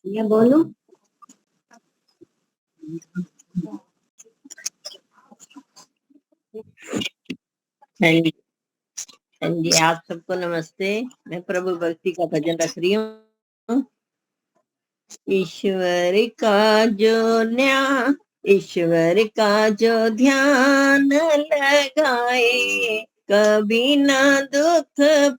मैं बोलूं। हाँ जी। हाँ जी, आप सबको नमस्ते। मैं प्रभु भक्ति का भजन रख रही हूँ। ईश्वर का जो न्याय, ईश्वर का जो ध्यान लगाए, कभी ना दुख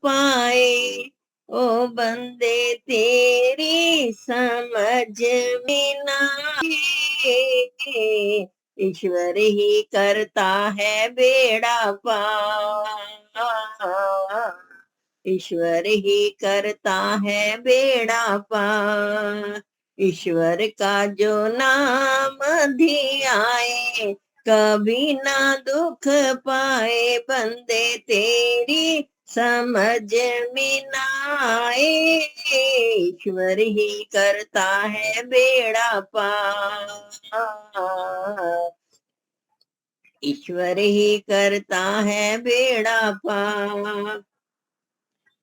पाए। ओ बंदे तेरी समझ में ना आए, ईश्वर ही करता है बेड़ा पार, ईश्वर ही करता है बेड़ा पार। ईश्वर का जो नाम धियाए, कभी ना दुख पाए। बंदे तेरी समझ में ना आए, ईश्वर ही करता है बेड़ा पार, ईश्वर ही करता है बेड़ा पार।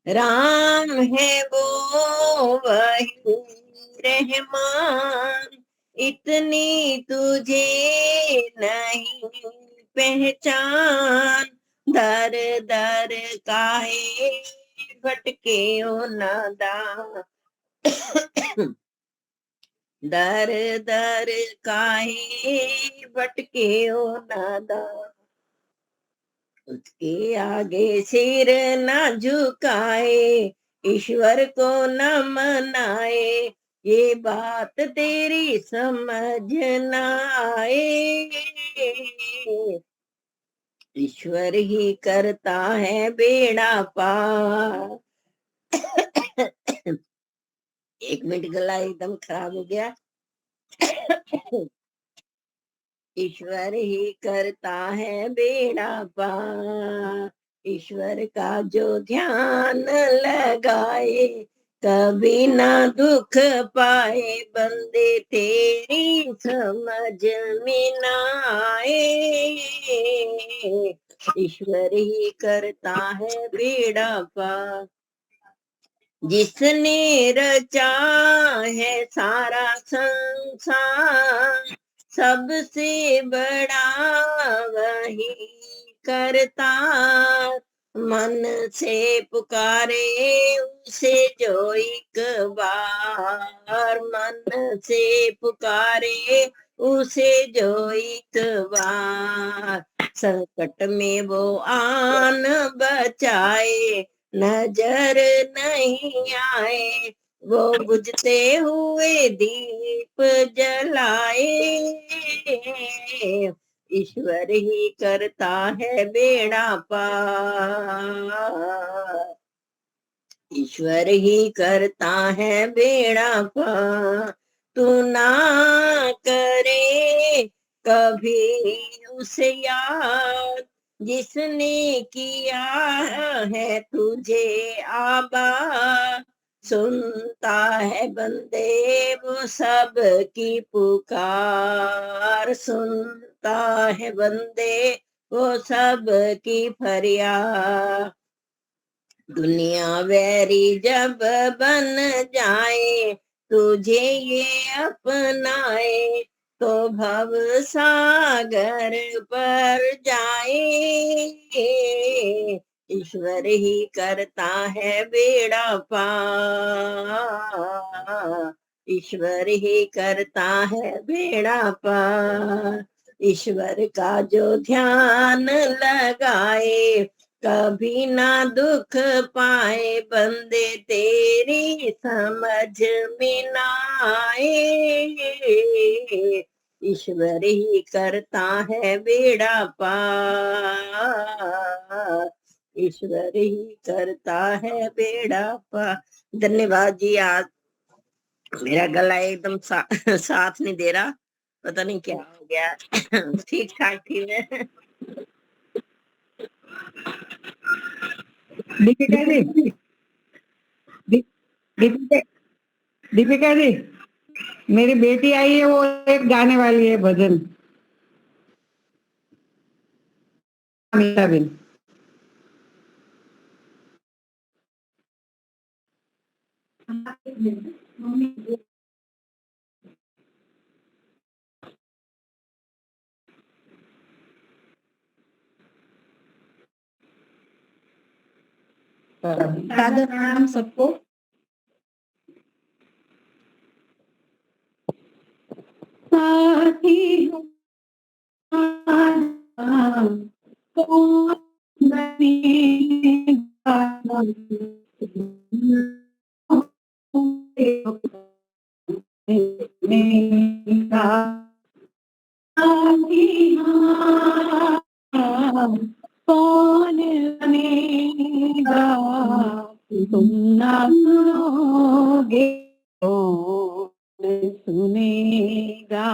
राम है वो वही रहमान, इतनी तुझे नहीं पहचान। दर दर काहे भटके ओ नादान, दर दर काहे भटके ओ नादान। उसके आगे सिर न झुकाए, ईश्वर को न मनाए। ये बात तेरी समझ न आए, ईश्वर ही करता है बेड़ा पार। एक मिनट, गला एकदम खराब हो गया। ईश्वर ही करता है बेड़ा पार, ईश्वर का जो ध्यान लगाए, कभी ना दुख पाए। बंदे तेरी समझ में ना आए, ईश्वर ही करता है बेड़ा पार। जिसने रचा है सारा संसार, सबसे बड़ा वही करता। मन से पुकारे उसे जो एक बार, मन से पुकारे उसे जो एक बार। संकट में वो आन बचाए, नजर नहीं आए। वो बुझते हुए दीप जलाए, ईश्वर ही करता है बेड़ा पार, ईश्वर ही करता है बेड़ा पार। तू ना करे कभी उसे याद, जिसने किया है तुझे आबाद। सुनता है बंदे वो सब की पुकार, सुनता है बंदे वो सब की फरियाद। दुनिया वैरी जब बन जाए, तुझे ये अपनाए, तो भव सागर पर जाए, ईश्वर ही करता है बेड़ा पार, ईश्वर ही करता है बेड़ा पार। ईश्वर का जो ध्यान लगाए, कभी ना दुख पाए। बंदे तेरी समझ में ना आए, ईश्वर ही करता है बेड़ा पार, ईश्वर ही करता है बेड़ा पार। धन्यवाद जी। आज मेरा गला एकदम साथ नहीं दे रहा, पता नहीं क्या हो गया। ठीक ठाक थी मैं। दीपिका जी, दी- दीपिका दीपिका जी, मेरी बेटी आई है, वो एक गाने वाली है भजन, मीठा बिन। सादर प्रणाम सबको। साथी कौन बनेगा मेरा साथी कौन बनेगा तुम ना सुनोगे कौन सुनेगा।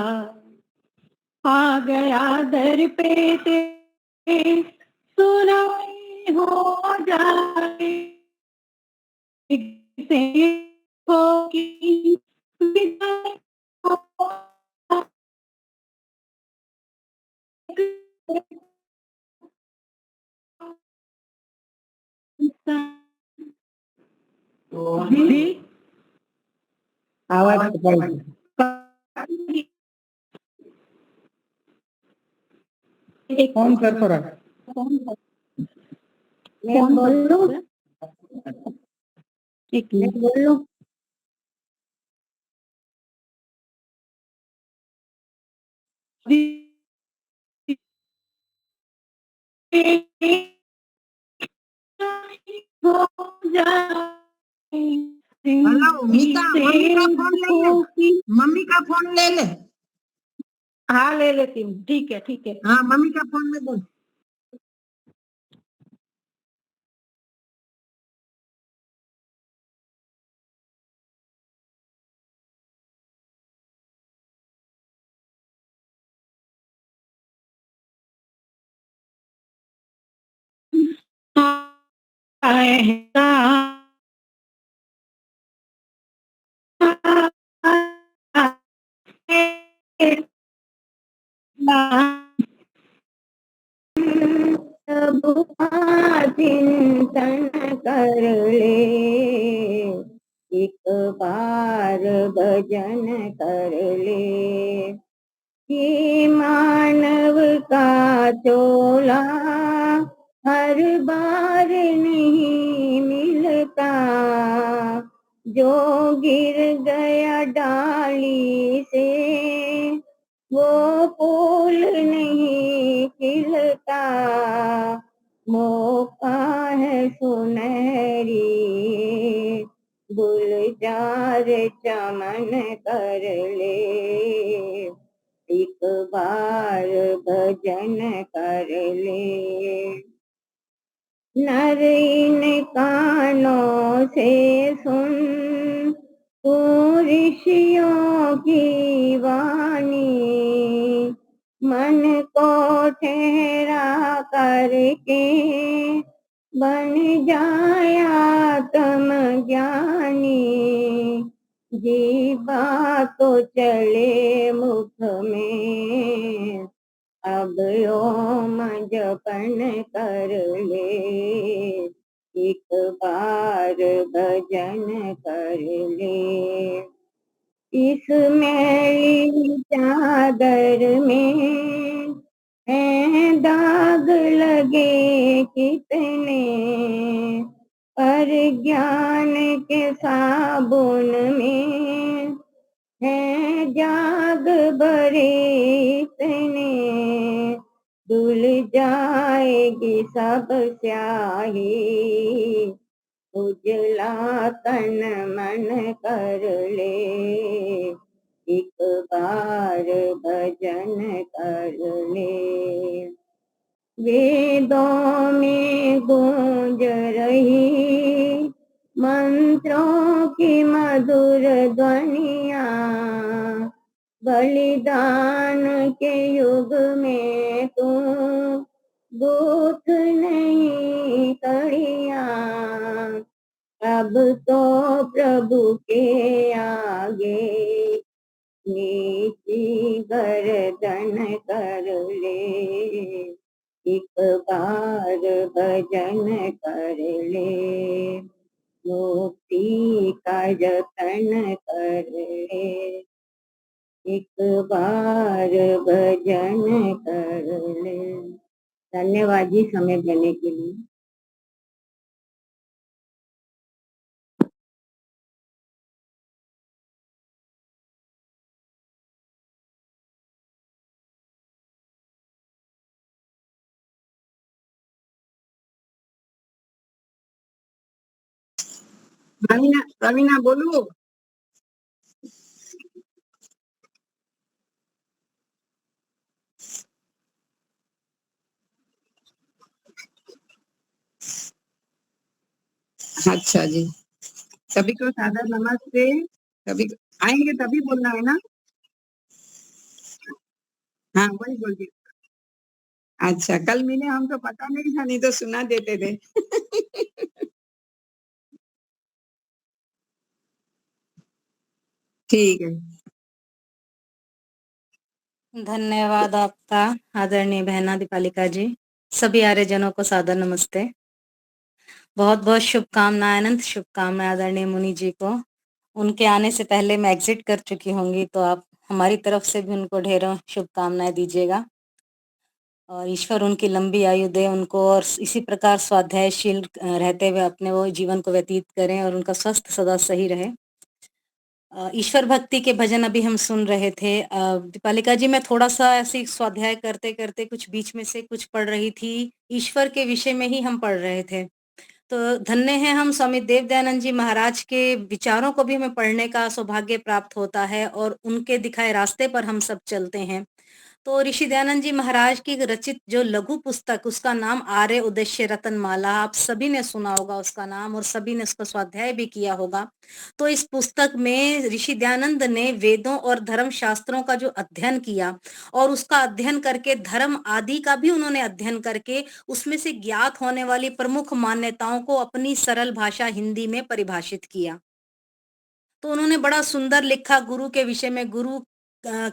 आ गया दर पे तेरे सुनाई हो जाए से होगी विदाई हो भी आवाज फोन कर थोड़ा फोन बोल लो एक मिनट बोल लो। हेलो मीता, मम्मी का फोन ले ले, मम्मी का फोन ले ले। हाँ ले लेती हूँ, ठीक है ठीक है। हाँ मम्मी का फोन में बोल। चिंतन कर ले, एक बार भजन कर ले। ये मानव का चोला हर बार नहीं मिलता, जो गिर गया डाली से वो फूल नहीं खिलता। मौका है सुनहरी गुलजार चमन कर ले, एक बार भजन कर ले। नर इन कानों से सुन तू ऋषियों की वाणी, मन को ठहरा करके बन जाया तुम ज्ञानी। जीवा तो चले मुख में, अब ओम जपन कर ले, एक बार भजन कर ले। इस मैली चादर में है दाग लगे कितने, पर ज्ञान के साबुन में है जाग भरे इतने। धुल जाएगी सब स्याही, उजला तन मन कर ले, एक बार भजन कर ले। वेदों में गूंज रही मंत्रों की मधुर ध्वनियाँ, बलिदान के युग में तू गूथ नहीं कड़ियाँ। अब तो प्रभु के आगे नीची गर्दन कर ले, एक बार भजन कर ले। मुक्ति का जतन कर ले, एक बार भजन कर ले। धन्यवाद जी समय देने के लिए। कवीना कवीना बोलू? अच्छा जी। सभी को सादर नमस्ते। सभी आएंगे तभी बोलना है ना? हाँ वही बोलिए। अच्छा, कल मिले हम तो पता नहीं था, नहीं तो सुना देते थे। ठीक है। धन्यवाद आपका आदरणीय बहना दीपालिका जी। सभी आर्यजनों को सादर नमस्ते। बहुत बहुत शुभकामनाएं, अनंत शुभकामनाएं आदरणीय मुनि जी को। उनके आने से पहले मैं एग्जिट कर चुकी होंगी, तो आप हमारी तरफ से भी उनको ढेरों शुभकामनाएं दीजिएगा और ईश्वर उनकी लंबी आयु दे उनको, और इसी प्रकार स्वाध्यायशील रहते हुए अपने वो जीवन को व्यतीत करें और उनका स्वास्थ्य सदा सही रहे। ईश्वर भक्ति के भजन अभी हम सुन रहे थे। दीपालिका जी, मैं थोड़ा सा ऐसे स्वाध्याय करते करते कुछ बीच में से कुछ पढ़ रही थी, ईश्वर के विषय में ही हम पढ़ रहे थे। तो धन्य है हम, स्वामी देव दयानंद जी महाराज के विचारों को भी हमें पढ़ने का सौभाग्य प्राप्त होता है और उनके दिखाए रास्ते पर हम सब चलते हैं। तो ऋषि दयानंद जी महाराज की रचित जो लघु पुस्तक, उसका नाम आर्य उद्देश्य रतनमाला, आप सभी ने सुना होगा उसका नाम और सभी ने उसका स्वाध्याय भी किया होगा। तो इस पुस्तक में ऋषि दयानंद ने वेदों और धर्म शास्त्रों का जो अध्ययन किया और उसका अध्ययन करके धर्म आदि का भी उन्होंने अध्ययन करके उसमें से ज्ञात होने वाली प्रमुख मान्यताओं को अपनी सरल भाषा हिंदी में परिभाषित किया। तो उन्होंने बड़ा सुंदर लिखा गुरु के विषय में, गुरु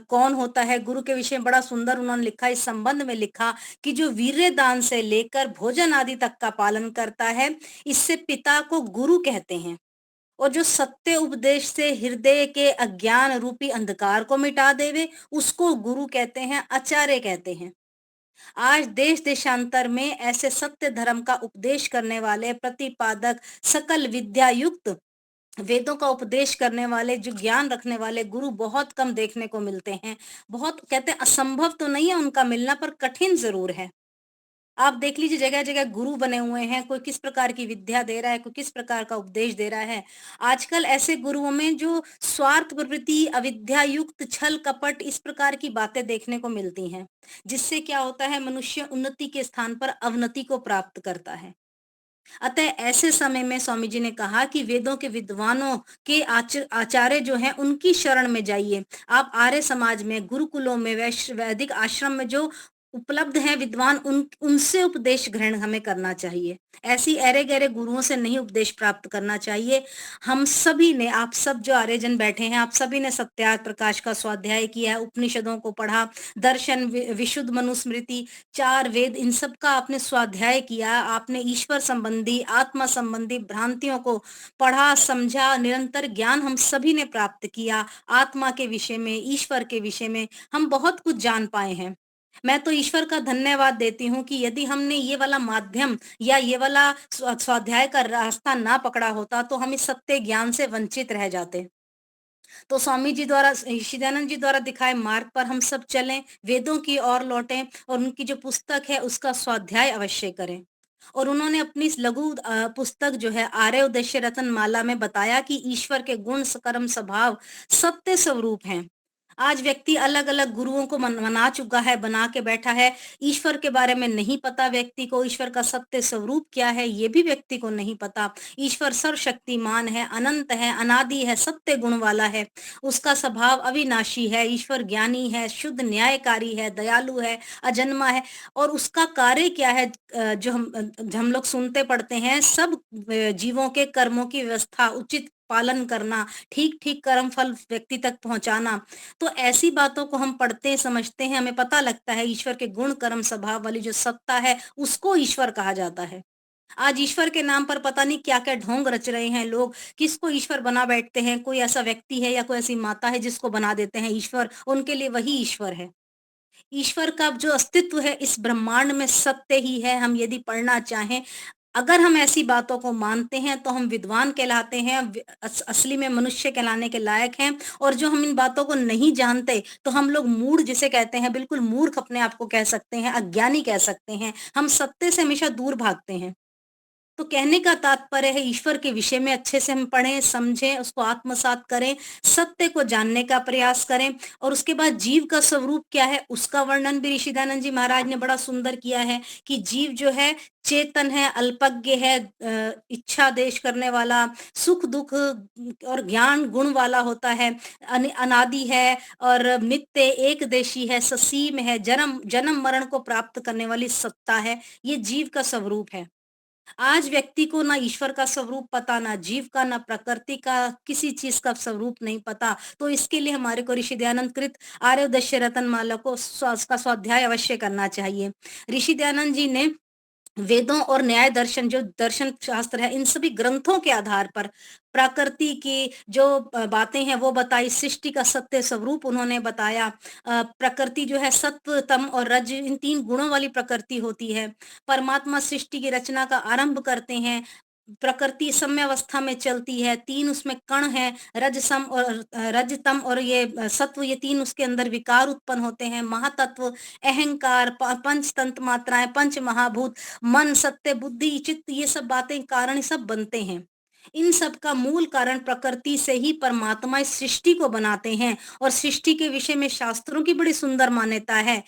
कौन होता है, गुरु के विषय में बड़ा सुंदर उन्होंने लिखा। इस संबंध में लिखा कि जो वीर्य दान से लेकर भोजन आदि तक का पालन करता है, इससे पिता को गुरु कहते हैं। और जो सत्य उपदेश से हृदय के अज्ञान रूपी अंधकार को मिटा देवे, उसको गुरु कहते हैं, आचार्य कहते हैं। आज देश देशांतर में ऐसे सत्य धर्म का उपदेश करने वाले प्रतिपादक, सकल विद्या युक्त, वेदों का उपदेश करने वाले, जो ज्ञान रखने वाले गुरु बहुत कम देखने को मिलते हैं। बहुत कहते हैं असंभव तो नहीं है उनका मिलना, पर कठिन जरूर है। आप देख लीजिए, जगह जगह गुरु बने हुए हैं, कोई किस प्रकार की विद्या दे रहा है, कोई किस प्रकार का उपदेश दे रहा है। आजकल ऐसे गुरुओं में जो स्वार्थ प्रवृत्ति, अविद्या युक्त, छल कपट, इस प्रकार की बातें देखने को मिलती हैं, जिससे क्या होता है, मनुष्य उन्नति के स्थान पर अवनति को प्राप्त करता है। अतः ऐसे समय में स्वामी जी ने कहा कि वेदों के विद्वानों के आचार्य जो हैं, उनकी शरण में जाइए। आप आर्य समाज में, गुरुकुलों में, वैदिक आश्रम में जो उपलब्ध हैं विद्वान, उनसे उपदेश ग्रहण हमें करना चाहिए। ऐसी अरे गहरे गुरुओं से नहीं उपदेश प्राप्त करना चाहिए। हम सभी ने, आप सब जो आर्यजन बैठे हैं, आप सभी ने सत्यार्थ प्रकाश का स्वाध्याय किया है, उपनिषदों को पढ़ा, दर्शन, विशुद्ध मनुस्मृति, चार वेद, इन सब का आपने स्वाध्याय किया। आपने ईश्वर संबंधी, आत्मा संबंधी भ्रांतियों को पढ़ा, समझा, निरंतर ज्ञान हम सभी ने प्राप्त किया। आत्मा के विषय में, ईश्वर के विषय में हम बहुत कुछ जान पाए हैं। मैं तो ईश्वर का धन्यवाद देती हूँ कि यदि हमने ये वाला माध्यम या ये वाला स्वाध्याय का रास्ता ना पकड़ा होता, तो हम इस सत्य ज्ञान से वंचित रह जाते। तो स्वामी जी द्वारा, ईशिदानंद जी द्वारा दिखाए मार्ग पर हम सब चलें, वेदों की ओर लौटें और उनकी जो पुस्तक है उसका स्वाध्याय अवश्य करें। और उन्होंने अपनी इस लघु पुस्तक जो है आर्य उद्देश्य रतन माला में बताया कि ईश्वर के गुण, कर्म, स्वभाव सत्य स्वरूप हैं। आज व्यक्ति अलग अलग गुरुओं को मना चुका है, बना के बैठा है। ईश्वर के बारे में नहीं पता व्यक्ति को, ईश्वर का सत्य स्वरूप क्या है ये भी व्यक्ति को नहीं पता। ईश्वर सर्वशक्तिमान है, अनंत है, अनादि है, सत्य गुण वाला है, उसका स्वभाव अविनाशी है। ईश्वर ज्ञानी है, शुद्ध न्यायकारी है, दयालु है, अजन्मा है। और उसका कार्य क्या है, जो हम लोग सुनते पढ़ते हैं, सब जीवों के कर्मों की व्यवस्था, उचित पालन करना, ठीक ठीक कर्म फल व्यक्ति तक पहुंचाना। तो ऐसी बातों को हम पढ़ते समझते हैं, हमें पता लगता है ईश्वर के गुण, कर्म, स्वभाव वाली जो सत्ता है, उसको ईश्वर कहा जाता है। आज ईश्वर के नाम पर पता नहीं क्या क्या ढोंग रच रहे हैं लोग, किसको ईश्वर बना बैठते हैं। कोई ऐसा व्यक्ति है या कोई ऐसी माता है जिसको बना देते हैं ईश्वर, उनके लिए वही ईश्वर है। ईश्वर का जो अस्तित्व है इस ब्रह्मांड में सत्य ही है। हम यदि पढ़ना चाहें, अगर हम ऐसी बातों को मानते हैं, तो हम विद्वान कहलाते हैं, असली में मनुष्य कहलाने के लायक हैं। और जो हम इन बातों को नहीं जानते, तो हम लोग मूढ़ जिसे कहते हैं, बिल्कुल मूर्ख अपने आप को कह सकते हैं, अज्ञानी कह सकते हैं। हम सत्य से हमेशा दूर भागते हैं। तो कहने का तात्पर्य है ईश्वर के विषय में अच्छे से हम पढ़ें, समझें, उसको आत्मसात करें, सत्य को जानने का प्रयास करें और उसके बाद जीव का स्वरूप क्या है उसका वर्णन भी ऋषि दयानंद जी महाराज ने बड़ा सुंदर किया है कि जीव जो है चेतन है, अल्पज्ञ है, इच्छा देश करने वाला, सुख दुख और ज्ञान गुण वाला होता है, अनादि है और नित्य एक देशी है, ससीम है, जन्म जन्म मरण को प्राप्त करने वाली सत्ता है। ये जीव का स्वरूप है। आज व्यक्ति को ना ईश्वर का स्वरूप पता, ना जीव का, ना प्रकृति का, किसी चीज का स्वरूप नहीं पता। तो इसके लिए हमारे को ऋषि दयानंद कृत आर्योदश्य रतनमाला को का स्वाध्याय अवश्य करना चाहिए। ऋषि दयानंद जी ने वेदों और न्याय दर्शन जो दर्शन शास्त्र है इन सभी ग्रंथों के आधार पर प्रकृति की जो बातें हैं वो बताई, सृष्टि का सत्य स्वरूप उन्होंने बताया। प्रकृति जो है सत्व तम और रज इन 3 गुणों वाली प्रकृति होती है। परमात्मा सृष्टि की रचना का आरंभ करते हैं। प्रकृति सम्य अवस्था में चलती है, 3 उसमें कण है, रजसम और रजतम और ये सत्व, ये 3 उसके अंदर विकार उत्पन्न होते हैं। महातत्व, अहंकार, पंच तंत्र मात्राएं, पंच महाभूत, मन, सत्य, बुद्धि, चित्त, ये सब बातें कारण सब बनते हैं। इन सब का मूल कारण प्रकृति से ही परमात्मा इस सृष्टि को बनाते हैं और सृष्टि के विषय में शास्त्रों की बड़ी सुंदर मान्यता है।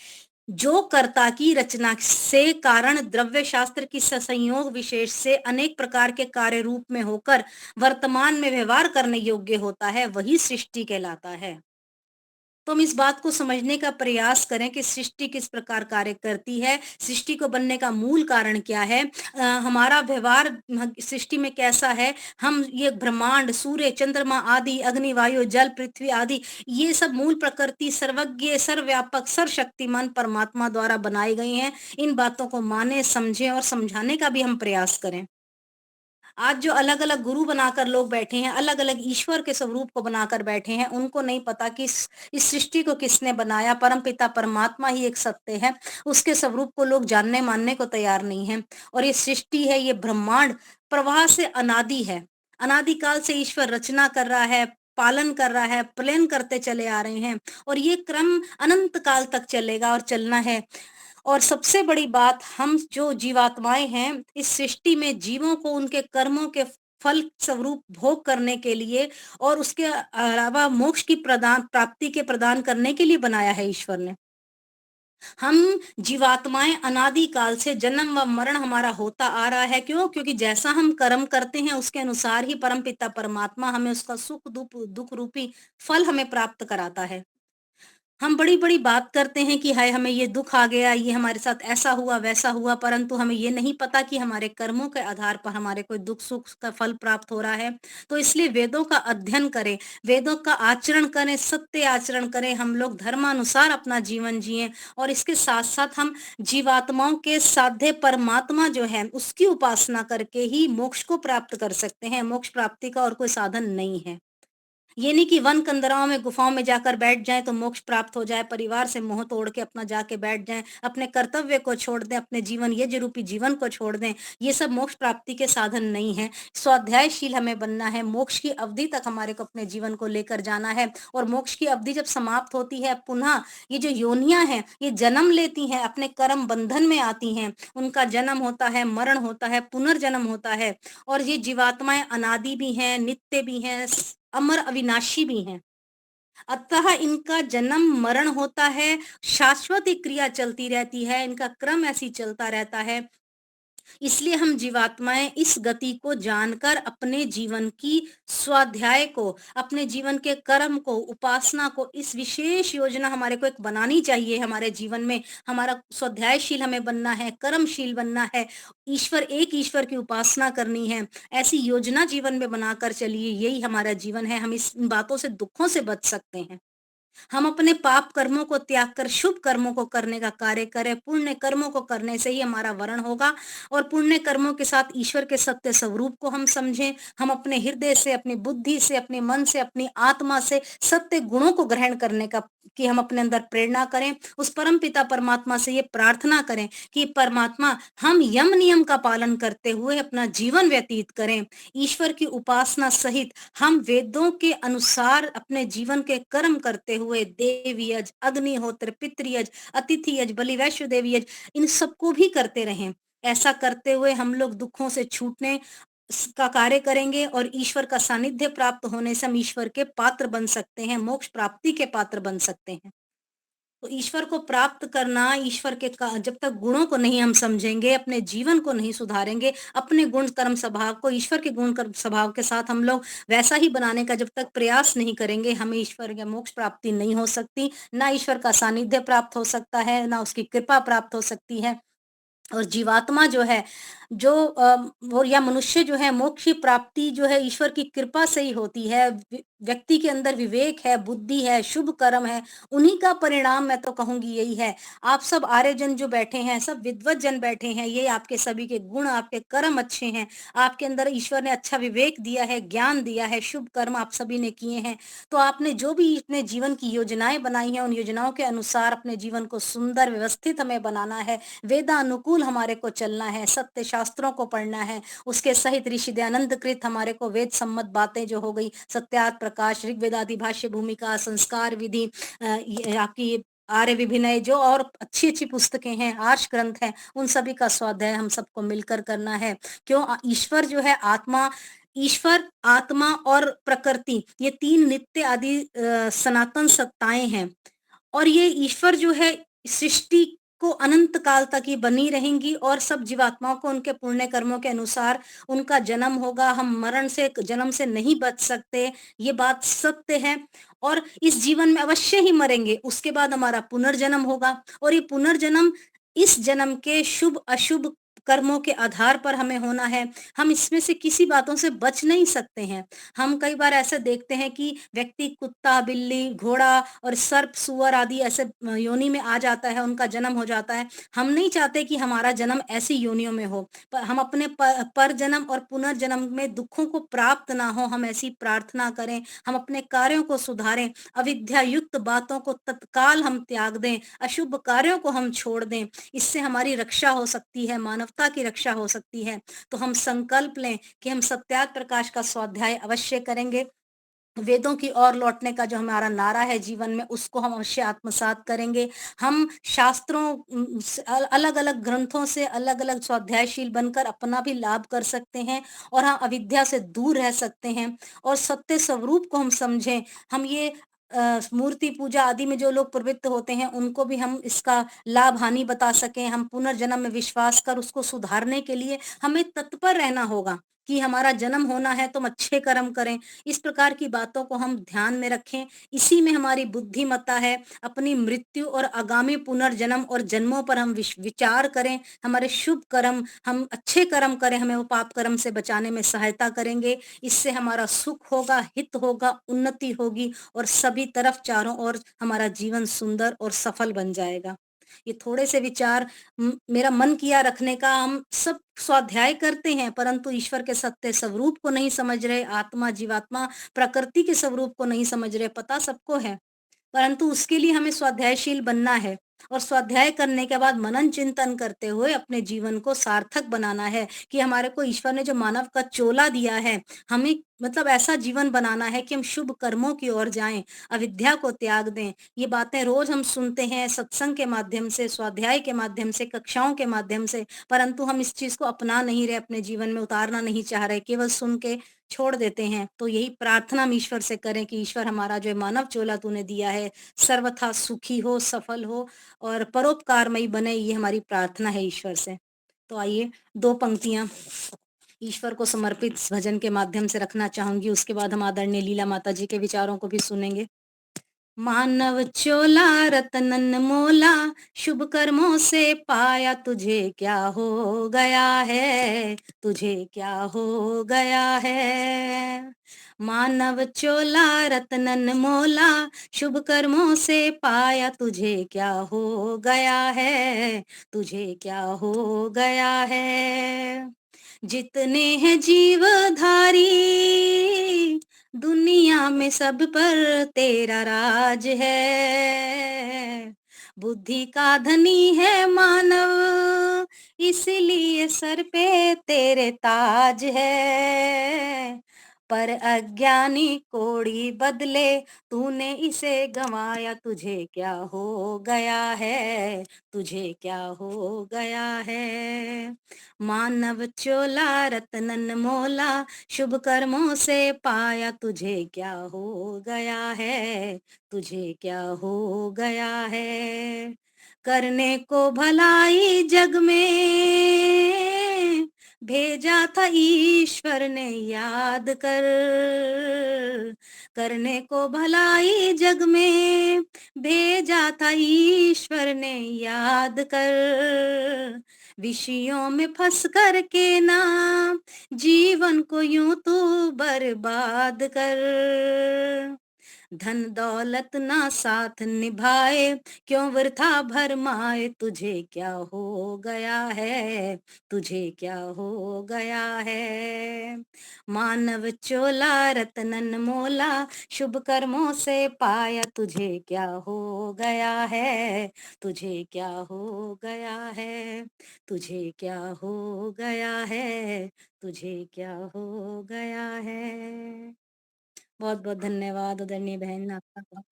जो कर्ता की रचना से कारण द्रव्य शास्त्र की संयोग विशेष से अनेक प्रकार के कार्य रूप में होकर वर्तमान में व्यवहार करने योग्य होता है, वही सृष्टि कहलाता है। तो हम इस बात को समझने का प्रयास करें कि सृष्टि किस प्रकार कार्य करती है, सृष्टि को बनने का मूल कारण क्या है, हमारा व्यवहार सृष्टि में कैसा है, हम ये ब्रह्मांड, सूर्य, चंद्रमा आदि, अग्नि, वायु, जल, पृथ्वी आदि, ये सब मूल प्रकृति सर्वज्ञ, सर्वव्यापक, सर्वशक्तिमान परमात्मा द्वारा बनाई गई हैं। इन बातों को माने, समझें और समझाने का भी हम प्रयास करें। आज जो अलग-अलग गुरु बनाकर लोग बैठे हैं, अलग-अलग ईश्वर के स्वरूप को बनाकर बैठे हैं, उनको नहीं पता कि इस सृष्टि को किसने बनाया। परमपिता परमात्मा ही एक सत्य है, उसके स्वरूप को लोग जानने मानने को तैयार नहीं हैं। और ये सृष्टि है, ये ब्रह्मांड प्रवाह से अनादि है। अनादि काल से ईश्वर रचना कर रहा है, पालन कर रहा है, प्लेन करते चले आ रहे हैं और ये क्रम अनंत काल तक चलेगा और चलना है। और सबसे बड़ी बात, हम जो जीवात्माएं हैं इस सृष्टि में जीवों को उनके कर्मों के फल स्वरूप भोग करने के लिए और उसके अलावा मोक्ष की प्राप्ति के प्रदान करने के लिए बनाया है ईश्वर ने। हम जीवात्माएं अनादि काल से जन्म व मरण हमारा होता आ रहा है। क्यों? क्योंकि जैसा हम कर्म करते हैं उसके अनुसार ही परमपिता परमात्मा हमें उसका सुख दुख रूपी फल हमें प्राप्त कराता है। हम बड़ी-बड़ी बात करते हैं कि हाय हमें ये दुःख आ गया, ये हमारे साथ ऐसा हुआ, वैसा हुआ, परंतु हमें ये नहीं पता कि हमारे कर्मों के आधार पर हमारे कोई दुःख-सुख का फल प्राप्त हो रहा है। तो इसलिए वेदों का अध्ययन करें, वेदों का आचरण करें, सत्य आचरण करें, हम लोग धर्मानुसार अपना जीवन जिएँ और इसके साथ-साथ हम जीवात्माओं के साध्य परमात्मा जो है, उसकी उपासना करके ही मोक्ष को प्राप्त कर सकते हैं। मोक्ष प्राप्ति का और कोई साधन नहीं है। ये नहीं कि वन कंदराओं में गुफाओं में जाकर बैठ जाएं तो मोक्ष प्राप्त हो जाए, परिवार से मोह तोड़ के अपना जाके बैठ जाएं, अपने कर्तव्य को छोड़ दें, अपने जीवन यज्ञ रूपी जीवन को छोड़ दें। ये सब मोक्ष प्राप्ति के साधन नहीं है। स्वाध्यायशील हमें बनना है, मोक्ष की अवधि तक हमारे को अपने जीवन को लेकर जाना है और मोक्ष की अवधि जब समाप्त होती है, पुनः ये जो योनियां हैं ये जन्म लेती हैं, अपने कर्म बंधन में आती हैं, उनका जन्म होता है, मरण होता है, पुनर्जन्म होता है और ये जीवात्माएं अनादि भी हैं, नित्य भी हैं, अमर अविनाशी भी हैं। अतः इनका जन्म मरण होता है, शाश्वत एक क्रिया चलती रहती है, इनका क्रम ऐसी चलता रहता है। इसलिए हम जीवात्माएं इस गति को जानकर अपने जीवन की स्वाध्याय को, अपने जीवन के कर्म को, उपासना को, इस विशेष योजना हमारे को एक बनानी चाहिए हमारे जीवन में। हमारा स्वाध्यायशील हमें बनना है, कर्मशील बनना है, एक ईश्वर की उपासना करनी है। ऐसी योजना जीवन में बनाकर चलिए, यही हमारा जीवन है। हम इस इन बातों से, दुखों से बच सकते हैं। हम अपने पाप कर्मों को त्याग कर शुभ कर्मों को करने का कार्य करें। पुण्य कर्मों को करने से ही हमारा वरण होगा और पुण्य कर्मों के साथ ईश्वर के सत्य स्वरूप को हम समझें। हम अपने हृदय से, अपनी बुद्धि से, अपने मन से, अपनी आत्मा से सत्य गुणों को ग्रहण करने का कि हम अपने अंदर प्रेरणा करें। उस परम पिता परमात्मा से ये प्रार्थना करें कि परमात्मा, हम यम नियम का पालन करते हुए अपना जीवन व्यतीत करें। ईश्वर की उपासना सहित हम वेदों के अनुसार अपने जीवन के कर्म करते हुए देव यज, अग्निहोत्र, पितृयज, अतिथि यज, बलि वैश्व देव यज, इन सबको भी करते रहें। ऐसा करते हुए हम लोग दुखों से छूटने का कार्य करेंगे और ईश्वर का सानिध्य प्राप्त होने से हम ईश्वर के पात्र बन सकते हैं, मोक्ष प्राप्ति के पात्र बन सकते हैं। तो ईश्वर को प्राप्त करना, ईश्वर के जब तक गुणों को नहीं हम समझेंगे, अपने जीवन को नहीं सुधारेंगे, अपने गुण कर्म स्वभाव को ईश्वर के गुण कर्म स्वभाव के साथ हम लोग वैसा ही बनाने का जब तक प्रयास नहीं करेंगे, हमें ईश्वर या मोक्ष प्राप्ति नहीं हो सकती। ना ईश्वर का सानिध्य प्राप्त हो सकता है, ना उसकी कृपा प्राप्त हो सकती है। और जीवात्मा जो है, जो वो या मनुष्य जो है, मोक्ष की प्राप्ति जो है ईश्वर की कृपा से ही होती है। व्यक्ति के अंदर विवेक है, बुद्धि है, शुभ कर्म है, उन्हीं का परिणाम मैं तो कहूंगी यही है। आप सब आर्यजन जो बैठे हैं, सब विद्वत जन बैठे हैं, ये आपके सभी के गुण, आपके कर्म अच्छे हैं, आपके अंदर ईश्वर ने अच्छा विवेक दिया है, ज्ञान दिया है, शुभ कर्म आप सभी ने किए हैं। तो आपने जो भी अपने जीवन की योजनाएं बनाई हैं, उन योजनाओं के अनुसार अपने जीवन को सुंदर व्यवस्थित हमें बनाना है, वेदानुकूल हमारे को चलना है, सत्य शास्त्रों को पढ़ना है, उसके सहित ऋषि दयानंद कृत हमारे को वेद सम्मत बातें जो हो गई, सत्यार्थ प्रकाश, ऋग्वेदादि भाष्य भूमिका, संस्कार विधि, ये आपकी आर्य विभिनय, जो और अच्छी अच्छी पुस्तकें हैं, आर्ष ग्रंथ हैं, उन सभी का स्वाध्याय हम सबको मिलकर करना है। क्यों? ईश्वर जो है आत्मा, ईश्वर, आत्मा और प्रकृति, ये तीन नित्य आदि सनातन सत्ताएं हैं। और ये ईश्वर जो है सृष्टि को अनंत काल तक ही बनी रहेंगी और सब जीवात्माओं को उनके पुण्य कर्मों के अनुसार उनका जन्म होगा। हम मरण से, जन्म से नहीं बच सकते, ये बात सत्य है। और इस जीवन में अवश्य ही मरेंगे, उसके बाद हमारा पुनर्जन्म होगा और ये पुनर्जन्म इस जन्म के शुभ अशुभ कर्मों के आधार पर हमें होना है। हम इसमें से किसी बातों से बच नहीं सकते हैं। हम कई बार ऐसे देखते हैं कि व्यक्ति कुत्ता, बिल्ली, घोड़ा और सर्प, सुअर आदि ऐसे योनि में आ जाता है, उनका जन्म हो जाता है। हम नहीं चाहते कि हमारा जन्म ऐसी योनियों में हो, पर हम अपने पर जन्म और पुनर्जन्म में दुखों को प्राप्त ना हो, हम ऐसी प्रार्थना करें। हम अपने कार्यों को सुधारें, अविद्या युक्त बातों को तत्काल हम त्याग दें, अशुभ कार्यों को हम छोड़ दें। इससे हमारी रक्षा हो सकती है, मानवता की रक्षा हो सकती है। तो हम संकल्प लें कि हम सत्यार्थ प्रकाश का स्वाध्याय अवश्य करेंगे। वेदों की ओर लौटने का जो हमारा नारा है जीवन में, उसको हम अवश्य आत्मसात करेंगे। हम शास्त्रों, अलग अलग ग्रंथों से अलग अलग स्वाध्यायशील बनकर अपना भी लाभ कर सकते हैं और हम अविद्या से दूर रह सकते हैं और सत्य स्वरूप को हम समझें। हम ये मूर्ति पूजा आदि में जो लोग प्रवृत्त होते हैं, उनको भी हम इसका लाभ हानि बता सकें। हम पुनर्जन्म में विश्वास कर उसको सुधारने के लिए हमें तत्पर रहना होगा कि हमारा जन्म होना है तो हम अच्छे कर्म करें। इस प्रकार की बातों को हम ध्यान में रखें। इसी में हमारी बुद्धिमत्ता है। अपनी मृत्यु और आगामी पुनर्जन्म और जन्मों पर हम विचार करें। हमारे शुभ कर्म, हम अच्छे कर्म करें, हमें वो पाप कर्म से बचाने में सहायता करेंगे। इससे हमारा सुख होगा, हित होगा, उन्नति होगी और सभी तरफ चारों ओर हमारा जीवन सुंदर और सफल बन जाएगा। ये थोड़े से विचार मेरा मन किया रखने का। हम सब स्वाध्याय करते हैं परंतु ईश्वर के सत्य स्वरूप को नहीं समझ रहे, आत्मा, जीवात्मा, प्रकृति के स्वरूप को नहीं समझ रहे। पता सबको है, परंतु उसके लिए हमें स्वाध्यायशील बनना है और स्वाध्याय करने के बाद मनन चिंतन करते हुए अपने जीवन को सार्थक बनाना है कि हमारे को ईश्वर ने जो मानव का चोला दिया है, हमें मतलब ऐसा जीवन बनाना है कि हम शुभ कर्मों की ओर जाएं, अविद्या को त्याग दें। ये बातें रोज हम सुनते हैं सत्संग के माध्यम से, स्वाध्याय के माध्यम से, कक्षाओं के माध्यम से, परंतु हम इस चीज को अपना नहीं रहे, अपने जीवन में उतारना नहीं चाह रहे, केवल सुन के छोड़ देते हैं। तो यही प्रार्थना हम ईश्वर से करें कि ईश्वर हमारा जो मानव चोला तूने दिया है सर्वथा सुखी हो, सफल हो और परोपकारमयी बने, ये हमारी प्रार्थना है ईश्वर से। तो आइए 2 पंक्तियां ईश्वर को समर्पित भजन के माध्यम से रखना चाहूंगी, उसके बाद हम आदरणीय लीला माता जी के विचारों को भी सुनेंगे। मानव चोला रतनन मोला, शुभ कर्मों से पाया, तुझे क्या हो गया है, तुझे क्या हो गया है। मानव चोला रतनन मोला, शुभ कर्मों से पाया, तुझे क्या हो गया है, तुझे क्या हो गया है। जितने हैं जीवधारी दुनिया में, सब पर तेरा राज है। बुद्धि का धनी है मानव, इसलिए सर पे तेरे ताज है। पर अज्ञानी कोड़ी बदले, तूने इसे गंवाया, तुझे क्या हो गया है, तुझे क्या हो गया है। मानव चोला रतनन मोला, शुभ कर्मों से पाया, तुझे क्या हो गया है, तुझे क्या हो गया है। करने को भलाई जग में भेजा था ईश्वर ने, याद कर। करने को भलाई जग में भेजा था ईश्वर ने, याद कर। विषयों में फंस कर के ना जीवन को यूं तू बर्बाद कर। धन दौलत ना साथ निभाए, क्यों वृथा भरमाए, तुझे क्या हो गया है, तुझे क्या हो गया है। मानव चोला रतनन मोला, शुभ कर्मों से पाया, तुझे क्या हो गया है, तुझे क्या हो गया है, तुझे क्या हो गया है, तुझे क्या हो गया है। बहुत बहुत धन्यवाद आदरणीय बहन आपका।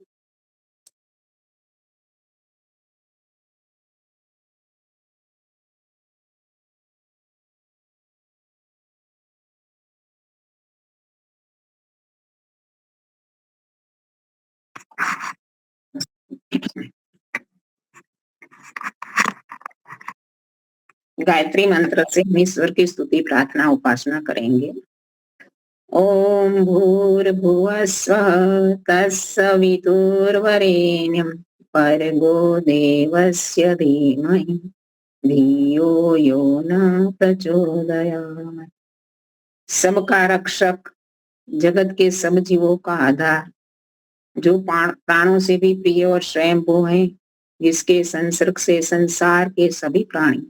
गायत्री मंत्र से हम ईश्वर की स्तुति प्रार्थना उपासना करेंगे। ओम भूर्भुवः स्वः तत्सवितुर्वरेण्यं भर्गो देवस्य धीमहि धियो यो न प्रचोदयात्। सबका रक्षक, जगत के सब जीवों का आधार, जो प्राणों से भी प्रिय और स्वयंभू है, जिसके संसर्ग से संसार के सभी प्राणी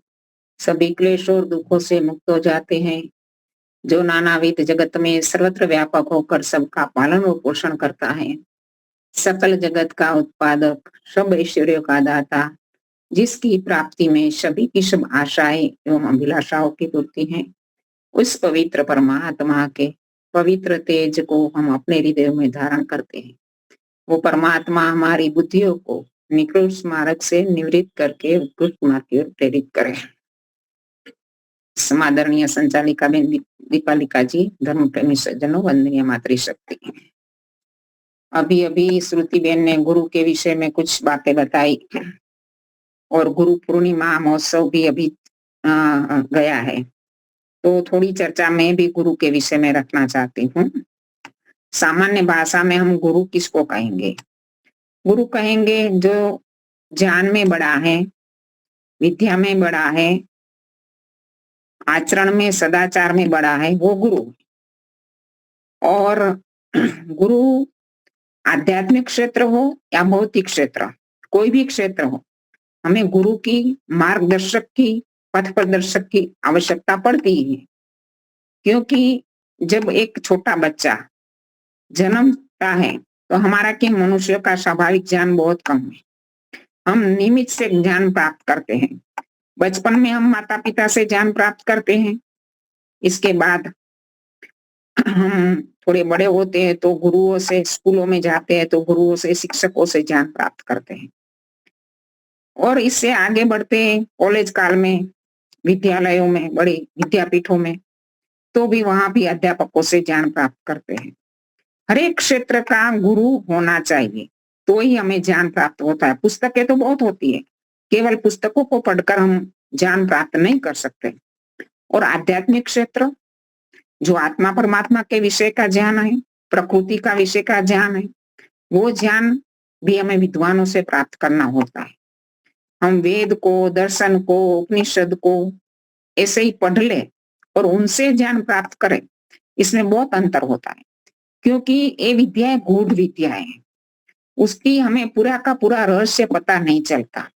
सभी क्लेशों और दुखों से मुक्त हो जाते हैं, जो नानाविध जगत में सर्वत्र व्यापक होकर सबका पालन और पोषण करता है, सकल जगत का उत्पादक, सब ऐश्वर्यों का दाता, जिसकी प्राप्ति में सभी की सब आशाएं एवं अभिलाषाओं की पूर्ति है, उस पवित्र परमात्मा के पवित्र तेज को हम अपने हृदय में धारण करते हैं। वो परमात्मा हमारी बुद्धियों को निकृष्ट मार्ग से निवृत्त करके उत्कृष्ट मार्ग की ओर प्रेरित करे। समादरणीय संचालिका बेन दीपालिका जी, धर्म प्रेमी सज्जनों, वंदनीय मातृशक्ति। अभी अभी श्रुति बेन ने गुरु के विषय में कुछ बातें बताई और गुरु पूर्णिमा महोत्सव भी अभी गया है, तो थोड़ी चर्चा मैं भी गुरु के विषय में रखना चाहती हूँ। सामान्य भाषा में हम गुरु किसको कहेंगे? गुरु कहेंगे जो ज्ञान में बड़ा है, विद्या में बड़ा है, आचरण में सदाचार में बड़ा है, वो गुरु। और गुरु आध्यात्मिक क्षेत्र हो या भौतिक क्षेत्र, कोई भी क्षेत्र हो, हमें गुरु की, मार्गदर्शक की, पथ प्रदर्शक की आवश्यकता पड़ती है। क्योंकि जब एक छोटा बच्चा जन्मता है तो हमारा के मनुष्य का स्वाभाविक ज्ञान बहुत कम है, हम नियमित से ज्ञान प्राप्त करते हैं। बचपन में हम माता पिता से ज्ञान प्राप्त करते हैं, इसके बाद हम थोड़े बड़े होते हैं तो गुरुओं से, स्कूलों में जाते हैं तो गुरुओं से, शिक्षकों से ज्ञान प्राप्त करते हैं, और इससे आगे बढ़ते हैं कॉलेज काल में, विद्यालयों में, बड़े विद्यापीठों में, तो भी वहां भी अध्यापकों से ज्ञान प्राप्त करते हैं। हर एक क्षेत्र का गुरु होना चाहिए, तो ही हमें ज्ञान प्राप्त होता है। पुस्तकें तो बहुत होती है, केवल पुस्तकों को पढ़कर हम ज्ञान प्राप्त नहीं कर सकते। और आध्यात्मिक क्षेत्र, जो आत्मा परमात्मा के विषय का ज्ञान है, प्रकृति का विषय का ज्ञान है, वो ज्ञान भी हमें विद्वानों से प्राप्त करना होता है। हम वेद को, दर्शन को, उपनिषद को ऐसे ही पढ़ ले और उनसे ज्ञान प्राप्त करें, इसमें बहुत अंतर होता है। क्योंकि ये विद्या गूढ़ विद्या है, उसकी हमें पूरा का पूरा रहस्य पता नहीं चलता।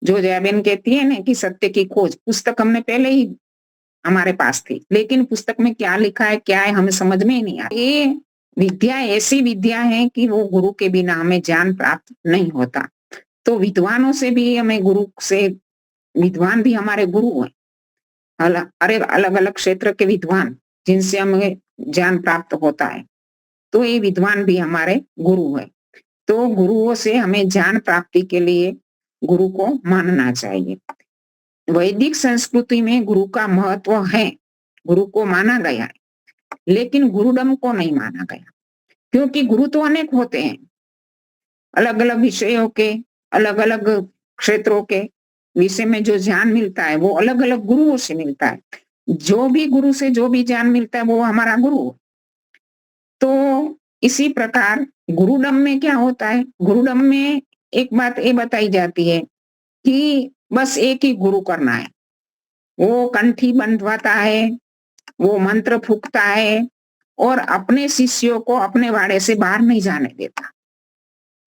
जो जयाबेन कहती है ना कि सत्य की खोज, पुस्तक हमने पहले ही हमारे पास थी, लेकिन पुस्तक में क्या लिखा है, क्या है, हमें समझ में ही नहीं आता। ये विद्या ऐसी विद्या है कि वो गुरु के बिना हमें ज्ञान प्राप्त नहीं होता। तो विद्वानों से भी हमें, गुरु से, विद्वान भी हमारे गुरु हैं, अलग अलग क्षेत्र के विद्वान, जिनसे हमें ज्ञान प्राप्त होता है, तो ये विद्वान भी हमारे गुरु है। तो गुरुओं से हमें ज्ञान प्राप्ति के लिए गुरु को मानना चाहिए। वैदिक संस्कृति में गुरु का महत्व है, गुरु को माना गया है, लेकिन गुरुडम को नहीं माना गया, क्योंकि गुरु तो अनेक होते हैं, अलग अलग विषयों के, अलग अलग क्षेत्रों के विषय में जो ज्ञान मिलता है वो अलग अलग गुरुओं से मिलता है। जो भी गुरु से जो भी ज्ञान मिलता है वो हमारा गुरु। तो इसी प्रकार गुरुडम में क्या होता है, गुरुडम में एक बात ये बताई जाती है कि बस एक ही गुरु करना है। वो कंठी बंधवाता है, वो मंत्र फूकता है और अपने शिष्यों को अपने वाड़े से बाहर नहीं जाने देता।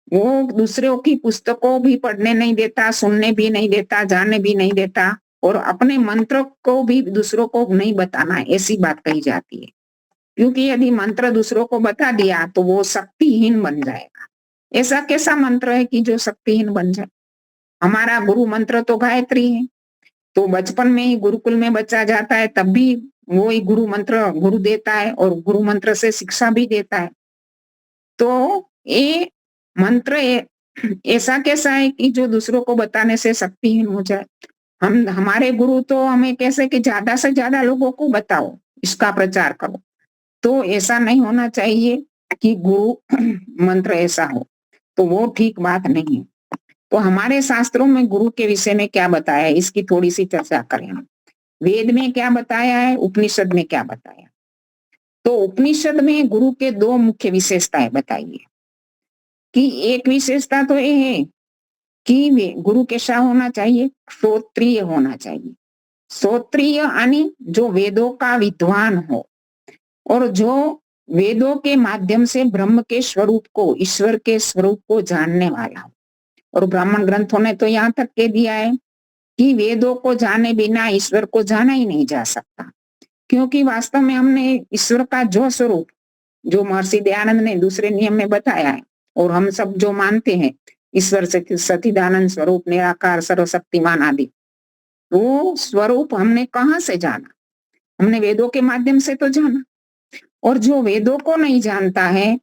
वो दूसरों की पुस्तकों भी पढ़ने नहीं देता, सुनने भी नहीं देता, जाने भी नहीं देता, और अपने मंत्र को भी दूसरों को नहीं बताना, ऐसी बात कही जाती है। क्योंकि यदि मंत्र दूसरों को बता दिया तो वो शक्तिहीन बन जाएगा। ऐसा कैसा मंत्र है कि जो शक्तिहीन बन जाए? हमारा गुरु मंत्र तो गायत्री है। तो बचपन में ही गुरुकुल में बच्चा जाता है तब भी वो ही गुरु मंत्र गुरु देता है और गुरु मंत्र से शिक्षा भी देता है। तो ये मंत्र ऐसा कैसा है कि जो दूसरों को बताने से शक्तिहीन हो जाए? हमारे गुरु तो हमें कैसे कि ज्यादा से ज्यादा लोगों को बताओ, इसका प्रचार करो। तो ऐसा नहीं होना चाहिए कि गुरु मंत्र ऐसा हो, तो वो ठीक बात नहीं है। तो हमारे शास्त्रों में गुरु के विषय में क्या बताया है, इसकी थोड़ी सी चर्चा करें। वेद में क्या बताया है, उपनिषद में क्या बताया? तो उपनिषद में गुरु के दो मुख्य विशेषताएं बताइए। कि एक विशेषता तो ये है कि वे गुरु कैसा होना चाहिए, श्रोत्रिय होना चाहिए। श्रोत्रिय यानी जो वेदों का विद्वान हो और जो वेदों के माध्यम से ब्रह्म के स्वरूप को, ईश्वर के स्वरूप को जानने वाला हो। और ब्राह्मण ग्रंथों ने तो यहाँ तक कह दिया है कि वेदों को जाने बिना ईश्वर को जाना ही नहीं जा सकता, क्योंकि वास्तव में हमने ईश्वर का जो स्वरूप, जो महर्षि दयानंद ने दूसरे नियम में बताया है, और हम सब जो मानते हैं ईश्वर से सच्चिदानंद स्वरूप, निराकार, सर्वशक्तिमान आदि, वो स्वरूप हमने कहाँ से जाना? हमने वेदों के माध्यम से तो जाना। और जो वेदों को नहीं जानता है,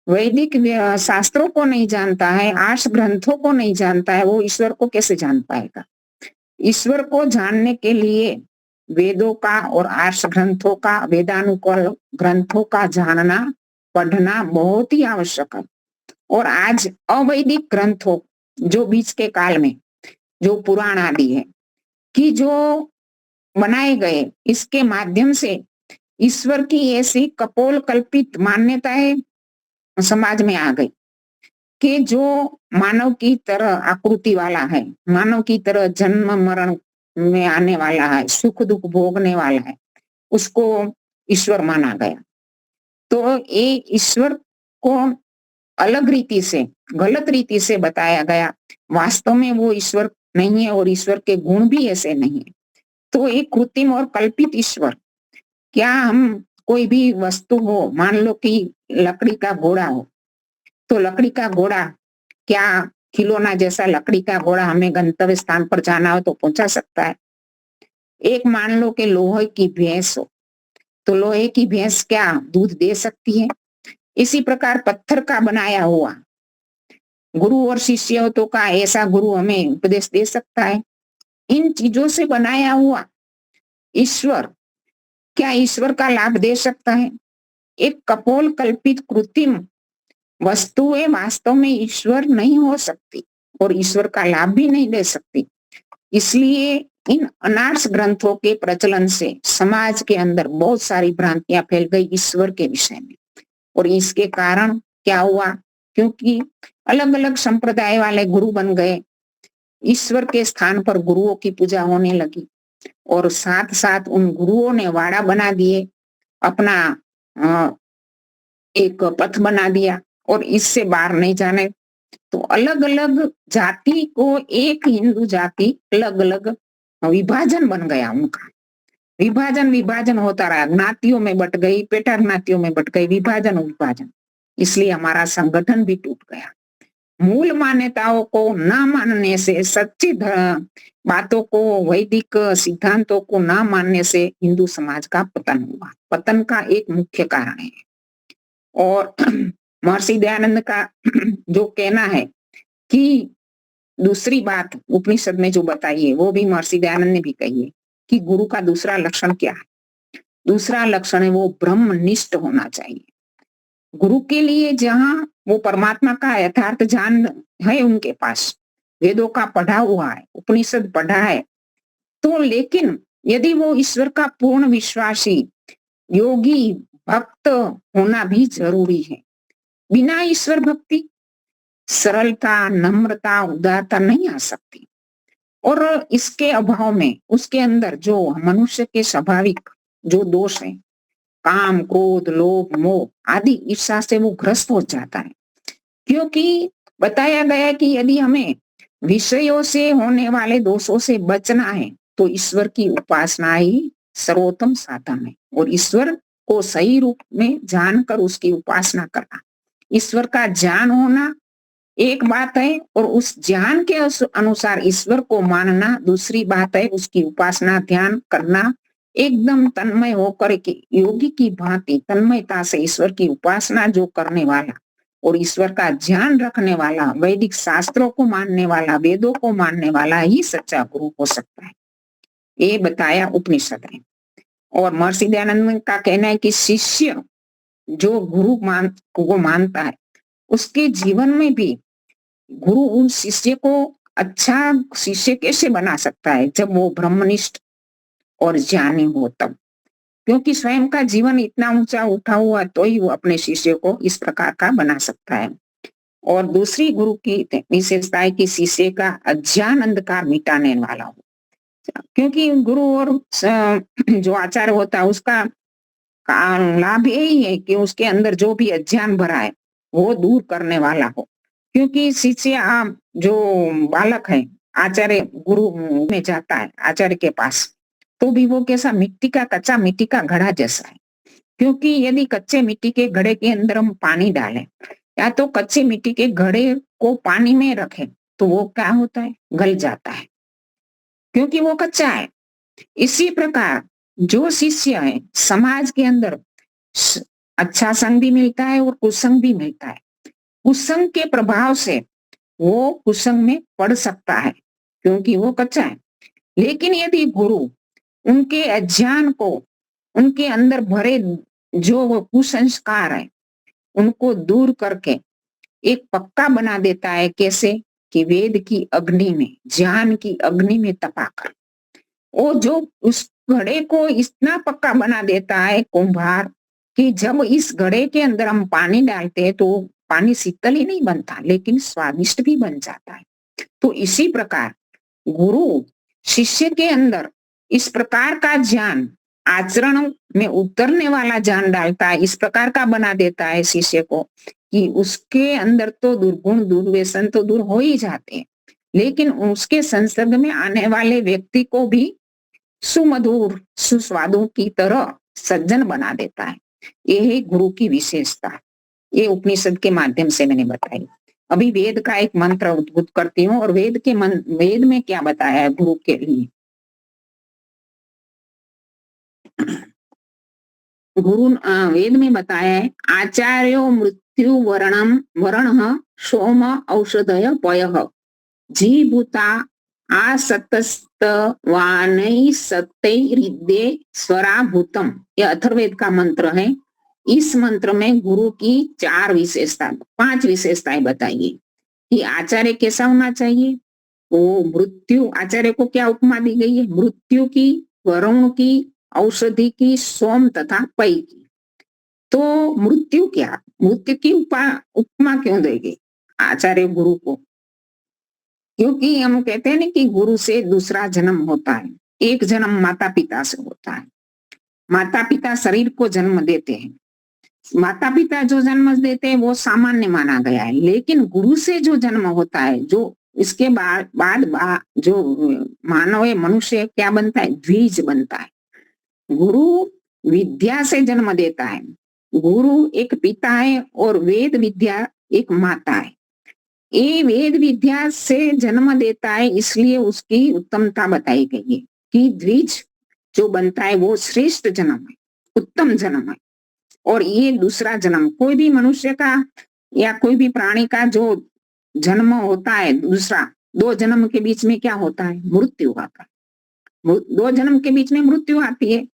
वैदिक शास्त्रों को नहीं जानता है, आर्ष ग्रंथों को नहीं जानता है, वो ईश्वर को कैसे जान पाएगा? ईश्वर को जानने के लिए वेदों का और आर्ष ग्रंथों का, वेदानुकूल ग्रंथों का जानना, पढ़ना बहुत ही आवश्यक है। और आज अवैदिक ग्रंथों, जो बीच के काल में जो पुराण आदि है कि जो बनाए गए, इसके माध्यम से ईश्वर की ऐसी कपोल कल्पित मान्यताएं समाज में आ गई कि जो मानव की तरह आकृति वाला है, मानव की तरह जन्म मरण में आने वाला है, सुख दुख भोगने वाला है, उसको ईश्वर माना गया। तो ये ईश्वर को अलग रीति से, गलत रीति से बताया गया। वास्तव में वो ईश्वर नहीं है और ईश्वर के गुण भी ऐसे नहीं है। तो एक कृत्रिम और कल्पित ईश्वर, क्या हम कोई भी वस्तु हो, मान लो कि लकड़ी का घोड़ा हो, तो लकड़ी का घोड़ा क्या खिलौना जैसा लकड़ी का घोड़ा हमें गंतव्य स्थान पर जाना हो तो पहुंचा सकता है? एक मान लो कि लोहे की भैंस हो, तो लोहे की भैंस क्या दूध दे सकती है? इसी प्रकार पत्थर का बनाया हुआ गुरु और शिष्य तो का ऐसा गुरु हमें उपदेश दे सकता है? इन चीजों से बनाया हुआ ईश्वर क्या ईश्वर का लाभ दे सकता है? एक कपोल कल्पित कृत्रिम वस्तुएं वास्तव में ईश्वर नहीं हो सकती और ईश्वर का लाभ भी नहीं दे सकती। इसलिए इन अनार्ष ग्रंथों के प्रचलन से समाज के अंदर बहुत सारी भ्रांतियां फैल गई ईश्वर के विषय में। और इसके कारण क्या हुआ, क्योंकि अलग अलग संप्रदाय वाले गुरु बन गए, ईश्वर के स्थान पर गुरुओं की पूजा होने लगी, और साथ साथ उन गुरुओं ने वाड़ा बना दिए, अपना एक पथ बना दिया और इससे बाहर नहीं जाने। तो अलग अलग जाति को एक हिंदू जाति अलग अलग विभाजन बन गया उनका। विभाजन होता रहा, ज्ञातियों में बट गई, पेटा ज्ञातियों में बट गई, विभाजन। इसलिए हमारा संगठन भी टूट गया। मूल मान्यताओं को न मानने से, सच्ची बातों को, वैदिक सिद्धांतों को न मानने से हिंदू समाज का पतन हुआ। पतन का एक मुख्य कारण है। और महर्षि दयानंद का जो कहना है कि दूसरी बात उपनिषद में जो बताई है वो भी महर्षि दयानंद ने भी कही है कि गुरु का दूसरा लक्षण क्या है। दूसरा लक्षण है वो ब्रह्मनिष्ठ होना चाहिए। गुरु के लिए जहां वो परमात्मा का यथार्थ ज्ञान है, उनके पास वेदों का पढ़ा हुआ है, उपनिषद पढ़ा है, तो लेकिन यदि वो ईश्वर का पूर्ण विश्वासी योगी भक्त होना भी जरूरी है। बिना ईश्वर भक्ति सरलता, नम्रता, उदारता नहीं आ सकती। और इसके अभाव में उसके अंदर जो मनुष्य के स्वाभाविक जो दोष है, काम, क्रोध, लोभ, मोह आदि ईर्षा से वो ग्रस्त हो जाता है। क्योंकि बताया गया कि यदि हमें विषयों से होने वाले दोषों से बचना है तो ईश्वर की उपासना ही सर्वोत्तम साधन है। और ईश्वर को सही रूप में जानकर उसकी उपासना करना, ईश्वर का ज्ञान होना एक बात है और उस ज्ञान के अनुसार ईश्वर को मानना दूसरी बात है। उसकी उपासना, ध्यान करना एकदम तन्मय होकर के योगी की भांति तन्मयता से ईश्वर की उपासना जो करने वाला और ईश्वर का ध्यान रखने वाला, वैदिक शास्त्रों को मानने वाला, वेदों को मानने वाला ही सच्चा गुरु हो सकता है। ये बताया उपनिषद है। और महर्षि दयानंद का कहना है कि शिष्य जो गुरु को मानता है उसके जीवन में भी गुरु उन शिष्य को अच्छा शिष्य कैसे बना सकता है, जब वो ब्रह्मनिष्ठ और ज्ञानी हो तब। क्योंकि स्वयं का जीवन इतना ऊंचा उठा हुआ तो ही वो अपने शिष्य को इस प्रकार का बना सकता है। और दूसरी गुरु की विशेषता है कि शिष्य का अज्ञान अंधकार मिटाने वाला हो। क्योंकि गुरु और जो आचार्य होता है उसका लाभ यही है कि उसके अंदर जो भी अज्ञान भरा है वो दूर करने वाला हो। क्योंकि शिष्य जो बालक है आचार्य गुरु में जाता है आचार्य के पास, तो भी वो कैसा मिट्टी का, कच्चा मिट्टी का घड़ा जैसा है। क्योंकि यदि कच्चे मिट्टी के घड़े के अंदर हम पानी डालें या तो कच्चे मिट्टी के घड़े को पानी में रखें तो वो क्या होता है, गल जाता है, क्योंकि वो कच्चा है। इसी प्रकार जो शिष्य है समाज के अंदर अच्छा संग भी मिलता है और कुसंग भी मिलता है। कुसंग के प्रभाव से वो कुसंग में पड़ सकता है क्योंकि वो कच्चा है। लेकिन यदि गुरु उनके अज्ञान को, उनके अंदर भरे जो कुसंस्कार है उनको दूर करके एक पक्का बना देता है। कैसे कि वेद की अग्नि में, ज्ञान की अग्नि में तपाकर वो जो उस घड़े को इतना पक्का बना देता है कुम्हार कि जब इस घड़े के अंदर हम पानी डालते हैं तो पानी शीतल ही नहीं बनता लेकिन स्वादिष्ट भी बन जाता है। तो इसी प्रकार गुरु शिष्य के अंदर इस प्रकार का ज्ञान, आचरण में उतरने वाला ज्ञान डालता है, इस प्रकार का बना देता है शिष्य को कि उसके अंदर तो दुर्गुण, दुर्व्यसन तो दूर हो ही जाते हैं, लेकिन उसके संसर्ग में आने वाले व्यक्ति को भी सुमधुर सुस्वादों की तरह सज्जन बना देता है। ये है गुरु की विशेषता। ये उपनिषद के माध्यम से मैंने बताई। अभी वेद का एक मंत्र उद्भुत करती हूँ और वेद में क्या बताया है गुरु के लिए। गुरु वेद में बताया है आचार्यो मृत्यु वर्ण सोम औषधय पयः जीभूता आसतस्त वानई सत्य स्वराभूतम। यह अथर्ववेद का मंत्र है। इस मंत्र में गुरु की 5 विशेषताएं बताइए कि आचार्य कैसा होना चाहिए। वो मृत्यु, आचार्य को क्या उपमा दी गई है, मृत्यु की, वरुण की, औषधि की, सोम तथा पय की। तो मृत्यु क्या, मृत्यु की उपमा क्यों देगी आचार्य गुरु को? क्योंकि हम कहते हैं ना कि गुरु से दूसरा जन्म होता है। एक जन्म माता पिता से होता है। माता पिता शरीर को जन्म देते हैं, माता पिता जो जन्म देते हैं वो सामान्य माना गया है, लेकिन गुरु से जो जन्म होता है, जो इसके बाद जो मानव है, मनुष्य क्या बनता है, द्विज बनता है। गुरु विद्या से जन्म देता है। गुरु एक पिता है और वेद विद्या एक माता है। ये वेद विद्या से जन्म देता है, इसलिए उसकी उत्तमता बताई गई है कि द्विज जो बनता है वो श्रेष्ठ जन्म है, उत्तम जन्म है। और ये दूसरा जन्म, कोई भी मनुष्य का या कोई भी प्राणी का जो जन्म होता है दूसरा, दो जन्म के बीच में क्या होता है? मृत्यु होता है। दो जन्म के बीच में मृत्यु आती है,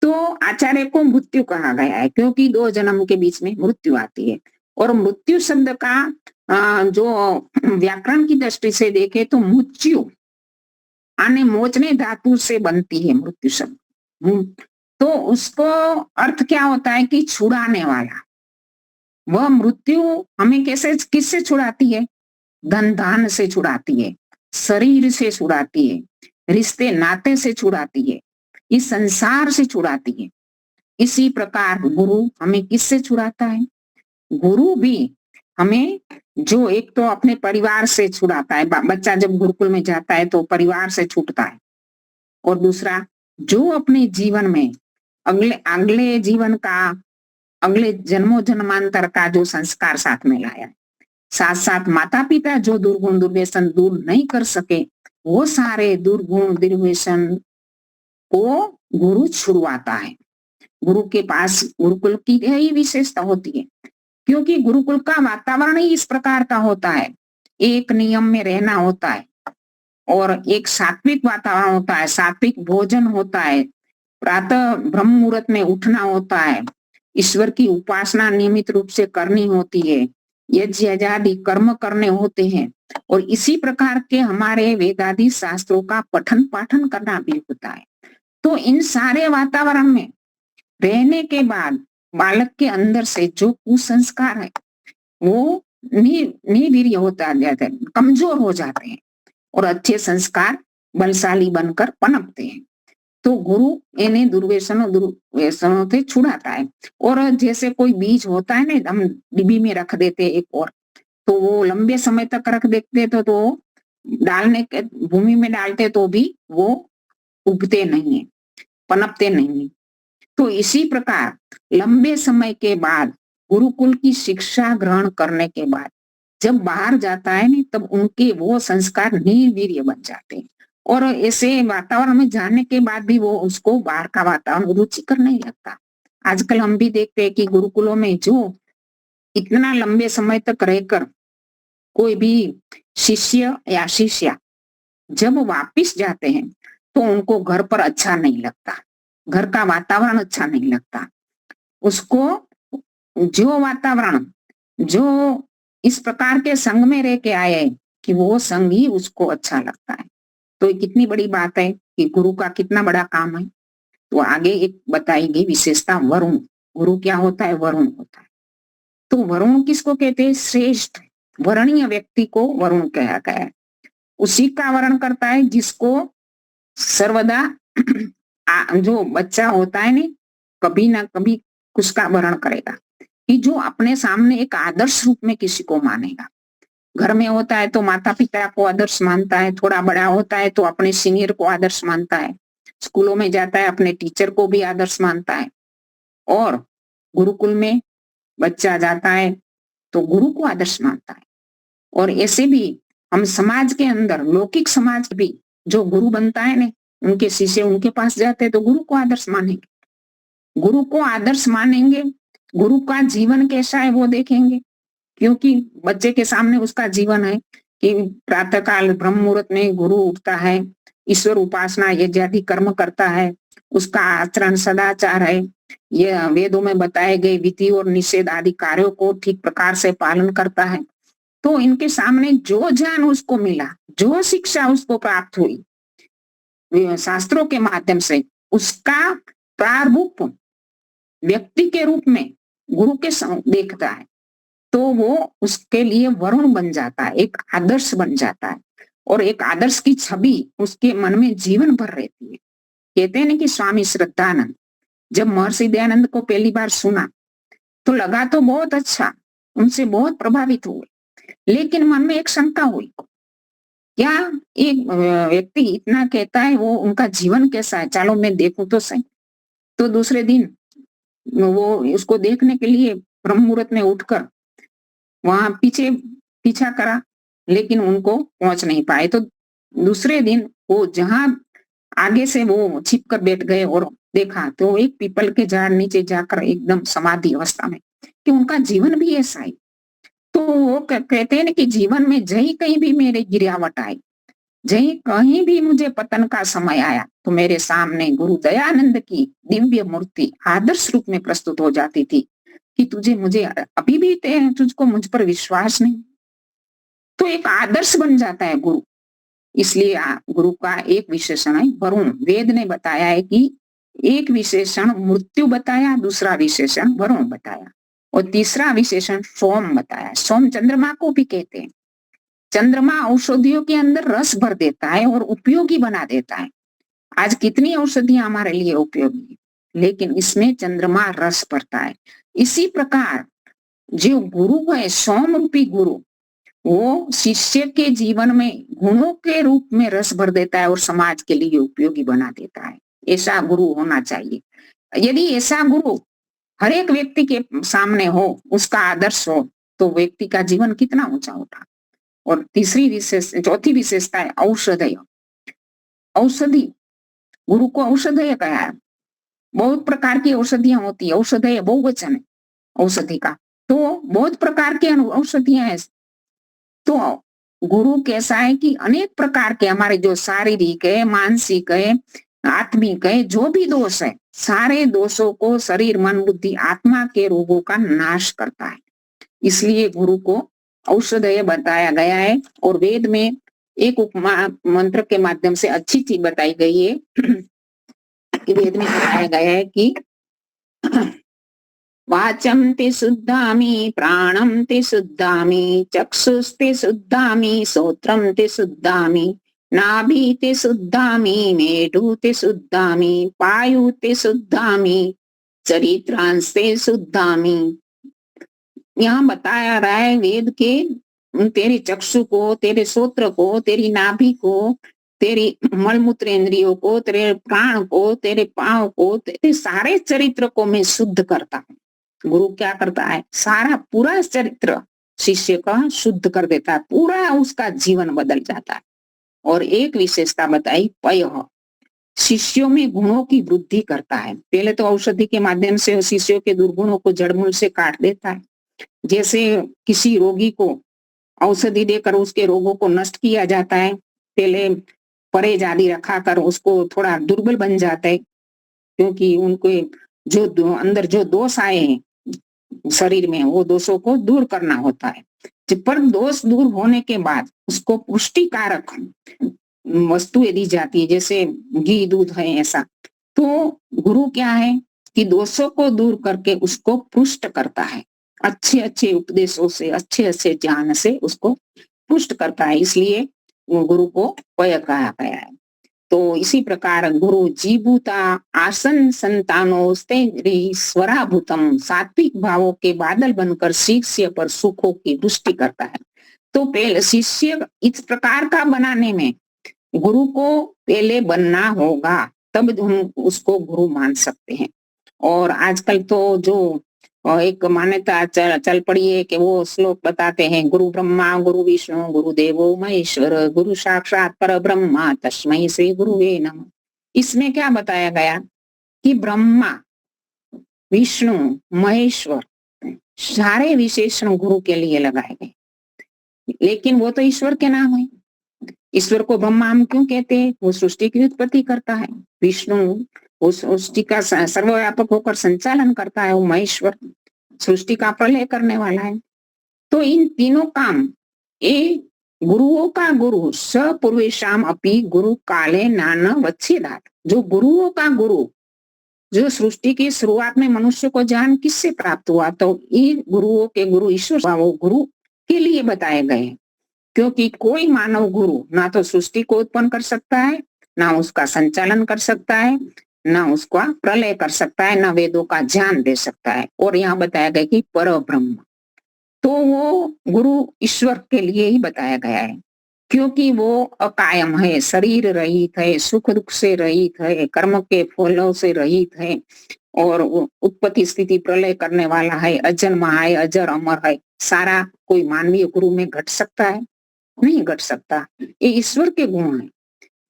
तो आचार्य को मृत्यु कहा गया है, क्योंकि दो जन्म के बीच में मृत्यु आती है। और मृत्यु शब्द का जो व्याकरण की दृष्टि से देखे तो मुच्यु आने मोचने धातु से बनती है मृत्यु शब्द। तो उसको अर्थ क्या होता है कि छुड़ाने वाला। वह मृत्यु हमें कैसे, किससे छुड़ाती है? धन धान से छुड़ाती है, शरीर से छुड़ाती है, रिश्ते नाते से छुड़ाती है, इस संसार से छुड़ाती है। इसी प्रकार गुरु हमें किससे छुड़ाता है? गुरु भी हमें जो एक तो अपने परिवार से छुड़ाता है, बच्चा जब गुरुकुल में जाता है तो परिवार से छूटता है। और दूसरा, जो अपने जीवन में अगले अगले जीवन का, अगले जन्मों जन्मांतर का जो संस्कार साथ में लाया, साथ साथ माता पिता जो दुर्गुण दुर्व्यसन दूर नहीं कर सके, वो सारे दुर्गुण दुर्व्यसन को गुरु छुड़वाता है। गुरु के पास गुरुकुल की यही विशेषता होती है, क्योंकि गुरुकुल का वातावरण ही इस प्रकार का होता है। एक नियम में रहना होता है और एक सात्विक वातावरण होता है, सात्विक भोजन होता है, प्रातः ब्रह्म मुहूर्त में उठना होता है, ईश्वर की उपासना नियमित रूप से करनी होती है, यज्ञ आदि कर्म करने होते हैं। और इसी प्रकार के हमारे वेदादि शास्त्रों का पठन पाठन करना भी होता है। तो इन सारे वातावरण में रहने के बाद बालक के अंदर से जो कुसंस्कार है वो निर्वीर्य होता जाता है, कमजोर हो जाते हैं और अच्छे संस्कार बलशाली बनकर पनपते हैं। तो गुरु इन्हें दुर्व्यसनों से छुड़ाता है। और जैसे कोई बीज होता है ना, हम डिब्बी में रख देते एक, और तो वो लंबे समय तक रख देते तो डालने के भूमि में डालते तो भी वो उगते नहीं है, पनपते नहीं है। तो इसी प्रकार लंबे समय के बाद गुरुकुल की शिक्षा ग्रहण करने के बाद जब बाहर जाता है नहीं, तब उनके वो संस्कार निर्वीर्य बन जाते हैं। और ऐसे वातावरण में जाने के बाद भी वो उसको बाहर का वातावरण रुचिकर नहीं लगता। आजकल हम भी देखते हैं कि गुरुकुलों में जो इतना लंबे समय तक रहकर कोई भी शिष्य या शिष्या जब वापिस जाते हैं तो उनको घर पर अच्छा नहीं लगता, घर का वातावरण अच्छा नहीं लगता। उसको जो वातावरण जो इस प्रकार के संग में रह के आए कि वो संग ही उसको अच्छा लगता है। तो ये कितनी बड़ी बात है कि गुरु का कितना बड़ा काम है। तो आगे एक बताएगी विशेषता वरुण। गुरु क्या होता है? वरुण होता है। तो वरुण किसको कहते हैं? श्रेष्ठ वरणीय व्यक्ति को वरुण कहा गया है। उसी का वर्ण करता है जिसको सर्वदा जो बच्चा होता है ना, कभी ना कभी उसका वर्ण करेगा कि जो अपने सामने एक आदर्श रूप में किसी को मानेगा। घर में होता है तो माता पिता को आदर्श मानता है, थोड़ा बड़ा होता है तो अपने सीनियर को आदर्श मानता है, स्कूलों में जाता है अपने टीचर को भी आदर्श मानता है, और गुरुकुल में बच्चा जाता है तो गुरु को आदर्श मानता है। और ऐसे भी हम समाज के अंदर, लौकिक समाज भी जो गुरु बनता है ना, उनके शिष्य उनके पास जाते हैं तो गुरु को आदर्श मानेंगे, गुरु को आदर्श मानेंगे। गुरु का जीवन कैसा है वो देखेंगे, क्योंकि बच्चे के सामने उसका जीवन है कि प्रातःकाल ब्रह्म मुहूर्त में गुरु उठता है, ईश्वर उपासना यज्ञ आदि कर्म करता है, उसका आचरण सदाचार है, ये वेदों में बताए गए विधि और निषेध आदि कार्यों को ठीक प्रकार से पालन करता है। तो इनके सामने जो ज्ञान उसको मिला, जो शिक्षा उसको प्राप्त हुई शास्त्रों के माध्यम से, उसका प्रारूप व्यक्ति के रूप में गुरु के देखता है, तो वो उसके लिए वरुण बन जाता है, एक आदर्श बन जाता है। और एक आदर्श की छवि उसके मन में जीवन भर रहती है। कहते हैं ना कि स्वामी श्रद्धानंद जब महर्षि दयानंद को पहली बार सुना तो लगा तो बहुत अच्छा, उनसे बहुत प्रभावित हुए, लेकिन मन में एक शंका हुई, क्या एक व्यक्ति इतना कहता है, वो उनका जीवन कैसा है, चलो मैं देखूं तो सही। तो दूसरे दिन वो उसको देखने के लिए ब्रह्म मुहूर्त में उठकर वहां पीछा करा लेकिन उनको पहुंच नहीं पाए। तो दूसरे दिन वो जहां आगे से वो छिप कर बैठ गए और देखा तो एक पीपल के झाड़ नीचे जाकर एकदम समाधि अवस्था में, कि उनका जीवन भी ऐसा है। तो वो कहते हैं ना कि जीवन में जही कहीं भी मेरे गिरावट आई, जही कहीं भी मुझे पतन का समय आया, तो मेरे सामने गुरु दयानंद की दिव्य मूर्ति आदर्श रूप में प्रस्तुत हो जाती थी कि तुझे मुझे अभी भी तुझको मुझ पर विश्वास नहीं। तो एक आदर्श बन जाता है गुरु। इसलिए गुरु का एक विशेषण है वरुण। वेद ने बताया है कि एक विशेषण मृत्यु बताया, दूसरा विशेषण वरुण बताया और तीसरा विशेषण सोम बताया। सोम चंद्रमा को भी कहते हैं। चंद्रमा औषधियों के अंदर रस भर देता है और उपयोगी बना देता है। आज कितनी औषधियां हमारे लिए उपयोगी है, लेकिन इसमें चंद्रमा रस भरता है। इसी प्रकार जो गुरु है, सोम रूपी गुरु, वो शिष्य के जीवन में गुणों के रूप में रस भर देता है और समाज के लिए उपयोगी बना देता है। ऐसा गुरु होना चाहिए। यदि ऐसा गुरु हर एक व्यक्ति के सामने हो, उसका आदर्श हो, तो व्यक्ति का जीवन कितना ऊंचा उठा। और चौथी विशेषता है औषधय। औषधि, गुरु को औषधय कहा है। बहुत प्रकार की औषधियां होती है। औषधय बहुवचन है औषधि का। तो बहुत प्रकार की औषधियां हैं। तो गुरु कैसा है कि अनेक प्रकार के हमारे जो शारीरिक है, मानसिक है, आत्मिक है, जो भी दोष है, सारे दोषों को शरीर मन बुद्धि आत्मा के रोगों का नाश करता है। इसलिए गुरु को औषधय बताया गया है। और वेद में एक उपमा मंत्र के माध्यम से अच्छी चीज बताई गई है कि वेद में बताया गया है कि वाचं ते शुद्धामि, प्राणं ते शुद्धामि, चक्षुस्ते शुद्धामि, श्रोत्रं ते शुद्धामि, नाभि ते शुद्धामि, मेढु ते शुद्धामि, पायु ते शुद्धामि, चरित्रांस्ते शुद्धामि। यहाँ बताया रहा है वेद के तेरे चक्षु को, तेरे श्रोत्र को, तेरी नाभि को, तेरी मलमूत्र इंद्रियों को, तेरे प्राण को, तेरे पांव को, तेरे सारे चरित्र को मैं शुद्ध करता हूँ। गुरु क्या करता है? सारा पूरा चरित्र शिष्य का शुद्ध कर देता है, पूरा उसका जीवन बदल जाता है। और एक विशेषता बताई पय, शिष्यों में गुणों की वृद्धि करता है। पहले तो औषधि के माध्यम से शिष्यों के दुर्गुणों को जड़मूल से काट देता है। जैसे किसी रोगी को औषधि देकर उसके रोगों को नष्ट किया जाता है, पहले परहेज आदि रखा कर उसको थोड़ा दुर्बल बन जाता है, क्योंकि उनके जो अंदर जो दोष आए हैं शरीर में, वो दोषों को दूर करना होता है। पर दोष दूर होने के बाद उसको पुष्टिकारक वस्तुएं दी जाती है, जैसे घी दूध है ऐसा। तो गुरु क्या है कि दोषों को दूर करके उसको पुष्ट करता है, अच्छे अच्छे उपदेशों से, अच्छे अच्छे ज्ञान से उसको पुष्ट करता है। इसलिए गुरु को पय कहा गया है। तो इसी प्रकार गुरु जीभूता आसन संतानोस्ते स्वराभूतम, सात्विक भावों के बादल बनकर शिष्य पर सुखों की वृष्टि करता है। तो पहले शिष्य इस प्रकार का बनाने में गुरु को पहले बनना होगा, तब हम उसको गुरु मान सकते हैं। और आजकल तो जो एक मान्यता चल पड़ी है कि वो श्लोक बताते हैं, गुरु ब्रह्मा गुरु विष्णु गुरु देवो महेश्वर, गुरु साक्षात पर ब्रह्मा तस्मै श्री गुरुवे नमः। इसमें क्या बताया गया कि ब्रह्मा विष्णु महेश्वर सारे विशेषण गुरु के लिए लगाए गए, लेकिन वो तो ईश्वर के नाम है। ईश्वर को ब्रह्मा हम क्यों कहते हैं? वो सृष्टि की उत्पत्ति करता है। विष्णु वो सृष्टि का सर्वव्यापक होकर संचालन करता है। वो महेश्वर सृष्टि का प्रलय करने वाला है। तो इन तीनों काम ये गुरुओं का गुरु सपूर्वेशाम अपि गुरु काले नाना वच्छेदात। जो गुरुओं का गुरु, जो सृष्टि की शुरुआत में मनुष्य को ज्ञान किससे प्राप्त हुआ? तो ये गुरुओं के गुरु ईश्वर वो गुरु के लिए बताए गए, क्योंकि कोई मानव गुरु ना तो सृष्टि को उत्पन्न कर सकता है, ना उसका संचालन कर सकता है, ना उसका प्रलय कर सकता है, ना वेदों का ज्ञान दे सकता है। और यहाँ बताया गया कि पर ब्रह्म, तो वो गुरु ईश्वर के लिए ही बताया गया है, क्योंकि वो अकायम है, शरीर रहित है, सुख दुख से रहित है, कर्म के फलों से रहित है, और उत्पत्ति स्थिति प्रलय करने वाला है, अजन्मा है, अजर अमर है। सारा कोई मानवीय गुरु में घट सकता है? नहीं घट सकता, ये ईश्वर के गुण है।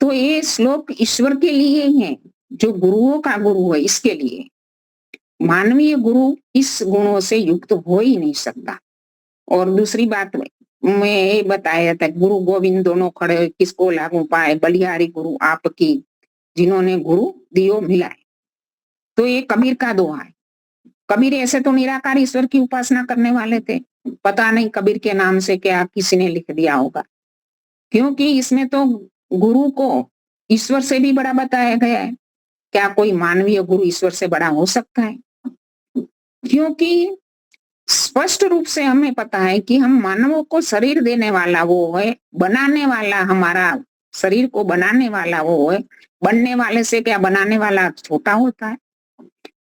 तो ये श्लोक ईश्वर के लिए ही है, जो गुरुओं का गुरु है इसके लिए। मानवीय गुरु इस गुणों से युक्त हो ही नहीं सकता। और दूसरी बात में ये बताया जाता है, गुरु गोविंद दोनों खड़े किसको लागू पाए, बलिहारी गुरु आपकी, जिन्होंने गुरु दियो मिलाए। तो ये कबीर का दोहा है। कबीर ऐसे तो निराकार ईश्वर की उपासना करने वाले थे, पता नहीं कबीर के नाम से क्या किसी ने लिख दिया होगा, क्योंकि इसमें तो गुरु को ईश्वर से भी बड़ा बताया गया है। क्या कोई मानवीय गुरु ईश्वर से बड़ा हो सकता है? क्योंकि स्पष्ट रूप से हमें पता है कि हम मानवों को शरीर देने वाला वो है, बनाने वाला, हमारा शरीर को बनाने वाला वो है। बनने वाले से क्या बनाने वाला छोटा होता है?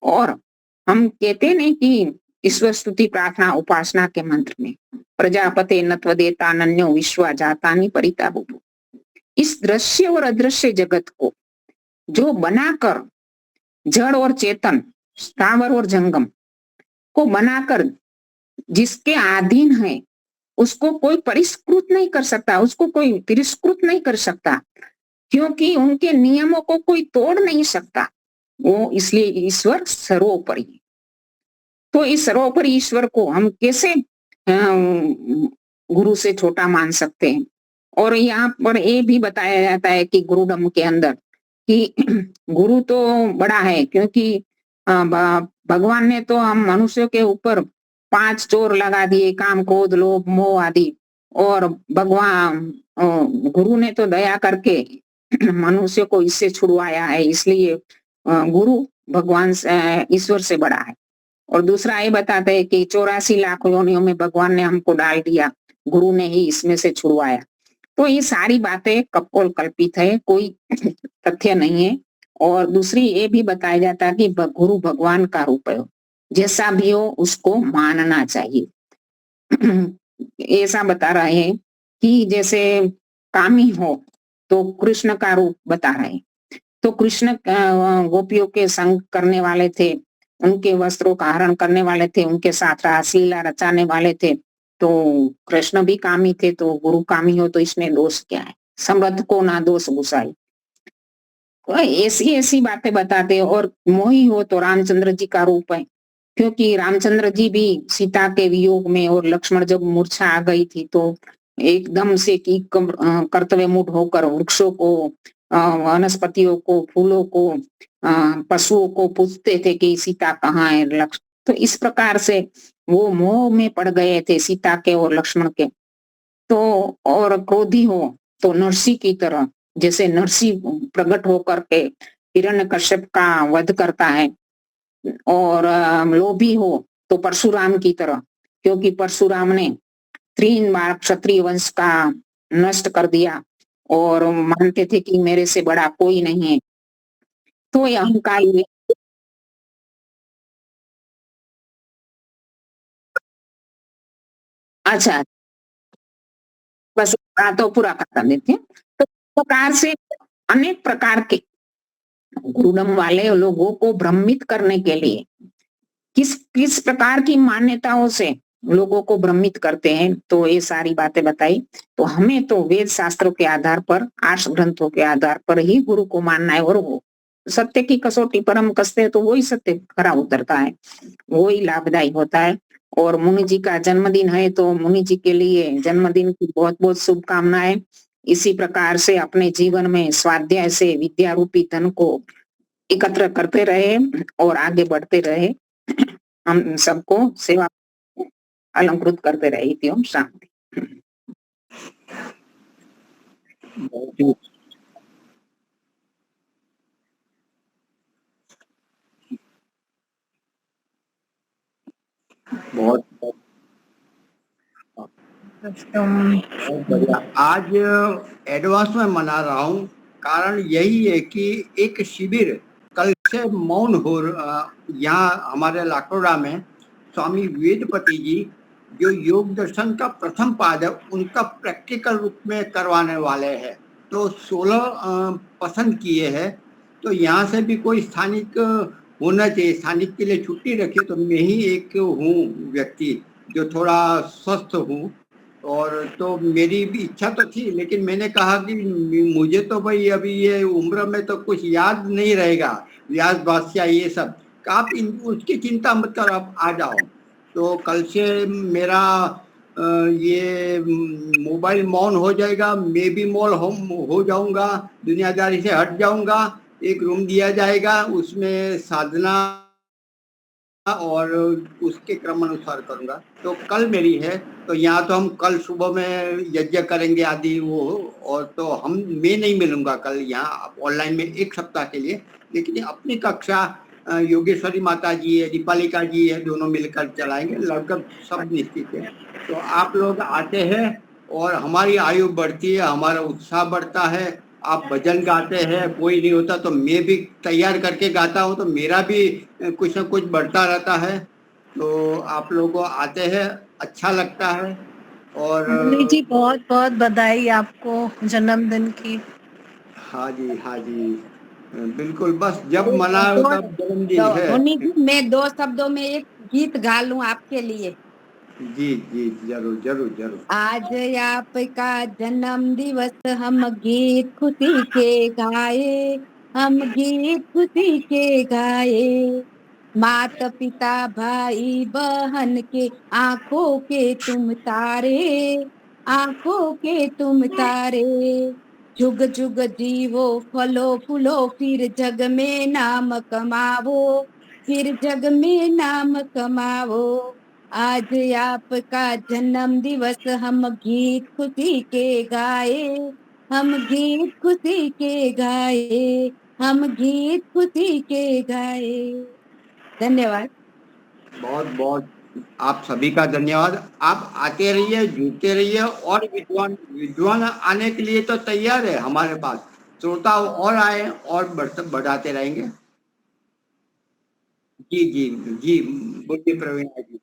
और हम कहते नहीं कि ईश्वर स्तुति प्रार्थना उपासना के मंत्र में प्रजापते नत्व देता नन्यो विश्वा जातानि परिता बुभु। इस दृश्य और अदृश्य जगत को जो बनाकर, जड़ और चेतन, स्थावर और जंगम को बनाकर जिसके अधीन है, उसको कोई परिष्कृत नहीं कर सकता, उसको कोई तिरस्कृत नहीं कर सकता, क्योंकि उनके नियमों को कोई तोड़ नहीं सकता। वो इसलिए ईश्वर सर्वोपरि। तो इस सर्वोपरि ईश्वर को हम कैसे गुरु से छोटा मान सकते हैं? और यहाँ पर ये भी बताया जाता है कि गुरुडम के अंदर कि गुरु तो बड़ा है, क्योंकि भगवान ने तो हम मनुष्यों के ऊपर 5 चोर लगा दिए, काम क्रोध लोभ मोह आदि, और भगवान गुरु ने तो दया करके मनुष्य को इससे छुड़वाया है। इसलिए गुरु भगवान ईश्वर से बड़ा है। और दूसरा ये बताते हैं कि 84 लाख योनियों में भगवान ने हमको डाल दिया, गुरु ने ही इसमें से छुड़वाया। तो ये सारी बातें कपोल कल्पित है, कोई तथ्य नहीं है। और दूसरी ये भी बताया जाता है कि गुरु भगवान का रूप है, जैसा भी हो उसको मानना चाहिए। ऐसा बता रहे हैं कि जैसे कामी हो तो कृष्ण का रूप बता रहे हैं। तो कृष्ण गोपियों के संग करने वाले थे, उनके वस्त्रों का हरण करने वाले थे, उनके साथ रासलीला रचाने वाले थे। तो कृष्ण भी कामी थे, तो गुरु कामी हो तो इसमें दोष क्या है? समृद्ध को ना दोष गुसाई। तो ऐसी ऐसी बातें बताते हैं। और मोही हो तो रामचंद्र जी का रूप है, क्योंकि रामचंद्र जी भी सीता के वियोग में, और लक्ष्मण जब मूर्छा आ गई थी तो एकदम से की कर्तव्य मूढ़ होकर वृक्षों को, वनस्पतियों को, फूलों को, पशुओं को पूछते थे कि सीता कहाँ है, लक्ष्मण। तो इस प्रकार से वो मोह में पड़ गए थे सीता के और लक्ष्मण के। तो और क्रोधी हो तो नरसी की तरह, जैसे नरसी प्रकट होकर के हिरण्यकश्यप का वध करता है। और लोभी हो तो परशुराम की तरह, क्योंकि परशुराम ने 3 बार क्षत्रिय वंश का नष्ट कर दिया और मानते थे कि मेरे से बड़ा कोई नहीं है। तो ये अहंकार अच्छा, बस बात तो पूरा कर देते हैं। तो इस प्रकार से अनेक प्रकार के गुरुडम वाले लोगों को भ्रमित करने के लिए किस किस प्रकार की मान्यताओं से लोगों को भ्रमित करते हैं, तो ये सारी बातें बताई। तो हमें तो वेद शास्त्रों के आधार पर, आर्ष ग्रंथों के आधार पर ही गुरु को मानना है। और वो सत्य की कसौटी पर हम कसते हैं तो वही सत्य खरा उतरता है, वही लाभदायी होता है। और मुनि जी का जन्मदिन है, तो मुनि जी के लिए जन्मदिन की बहुत बहुत शुभकामनाएं। इसी प्रकार से अपने जीवन में स्वाध्याय से विद्या रूपी धन को एकत्र करते रहे और आगे बढ़ते रहे। हम सबको सेवा अलंकृत करते रहे। ओम शांति। बहुत बढ़िया। आज एडवांस में मना रहा हूँ, कारण यही है कि एक शिविर कल से मौन हो यहाँ हमारे लाखोड़ा में स्वामी वेदपति जी, जो योग दर्शन का प्रथम पाद है, उनका प्रैक्टिकल रूप में करवाने वाले हैं। तो 16 पसंद किए हैं। तो यहाँ से भी कोई स्थानिक होना चाहिए। स्थानिक के लिए छुट्टी रखी तो मैं ही एक हूँ व्यक्ति जो थोड़ा स्वस्थ हूँ, और तो मेरी भी इच्छा तो थी, लेकिन मैंने कहा कि मुझे तो भाई अभी ये उम्र में तो कुछ याद नहीं रहेगा, व्यास भाष्य ये सब, आप उसकी चिंता मत करो, आप आ जाओ। तो कल से मेरा ये मोबाइल मौन हो जाएगा, मैं भी मौन हो जाऊंगा, दुनियादारी से हट जाऊंगा। एक रूम दिया जाएगा, उसमें साधना और उसके क्रम अनुसार करूंगा। तो कल मेरी है, तो यहाँ तो हम कल सुबह में यज्ञ करेंगे आदि वो, और तो मैं नहीं मिलूंगा कल यहाँ ऑनलाइन में 1 सप्ताह के लिए, लेकिन अपनी कक्षा योगेश्वरी माता जी है, दीपालिका जी है, दोनों मिलकर चलाएंगे, लगभग सब निश्चित है। तो आप लोग आते हैं और हमारी आयु बढ़ती है, हमारा उत्साह बढ़ता है। आप भजन गाते हैं, कोई नहीं होता तो मैं भी तैयार करके गाता हूँ, तो मेरा भी कुछ ना कुछ बढ़ता रहता है। तो आप लोग आते हैं, अच्छा लगता है। और मुनि जी बहुत बहुत बधाई आपको जन्मदिन की। हाँ जी, हाँ जी, बिल्कुल, बस जब मनाओ तब जन्मदिन है। मुनि जी, मैं 2 शब्दों में एक गीत गा लूं आपके लिए। जी जी, जरूर जरूर जरूर। आज आपका जन्म दिवस, हम गीत खुशी के गाए, हम गीत खुशी के गाए। माता पिता भाई बहन के आंखों के तुम तारे, आंखों के तुम तारे। जुग जुग जीवो फलो फूलो, फिर जग में नाम कमावो, फिर जग में नाम कमावो। आज आपका जन्म दिवस, हम गीत खुशी के गाए, हम गीत खुशी के गाए, हम गीत खुशी के गाए। धन्यवाद। बहुत बहुत आप सभी का धन्यवाद। आप आते रहिए, जुड़ते रहिए, और विद्वान विद्वान आने के लिए तो तैयार है हमारे पास, श्रोता और आए और बढ़ाते रहेंगे। जी जी जी, बोलिए प्रवीणा जी।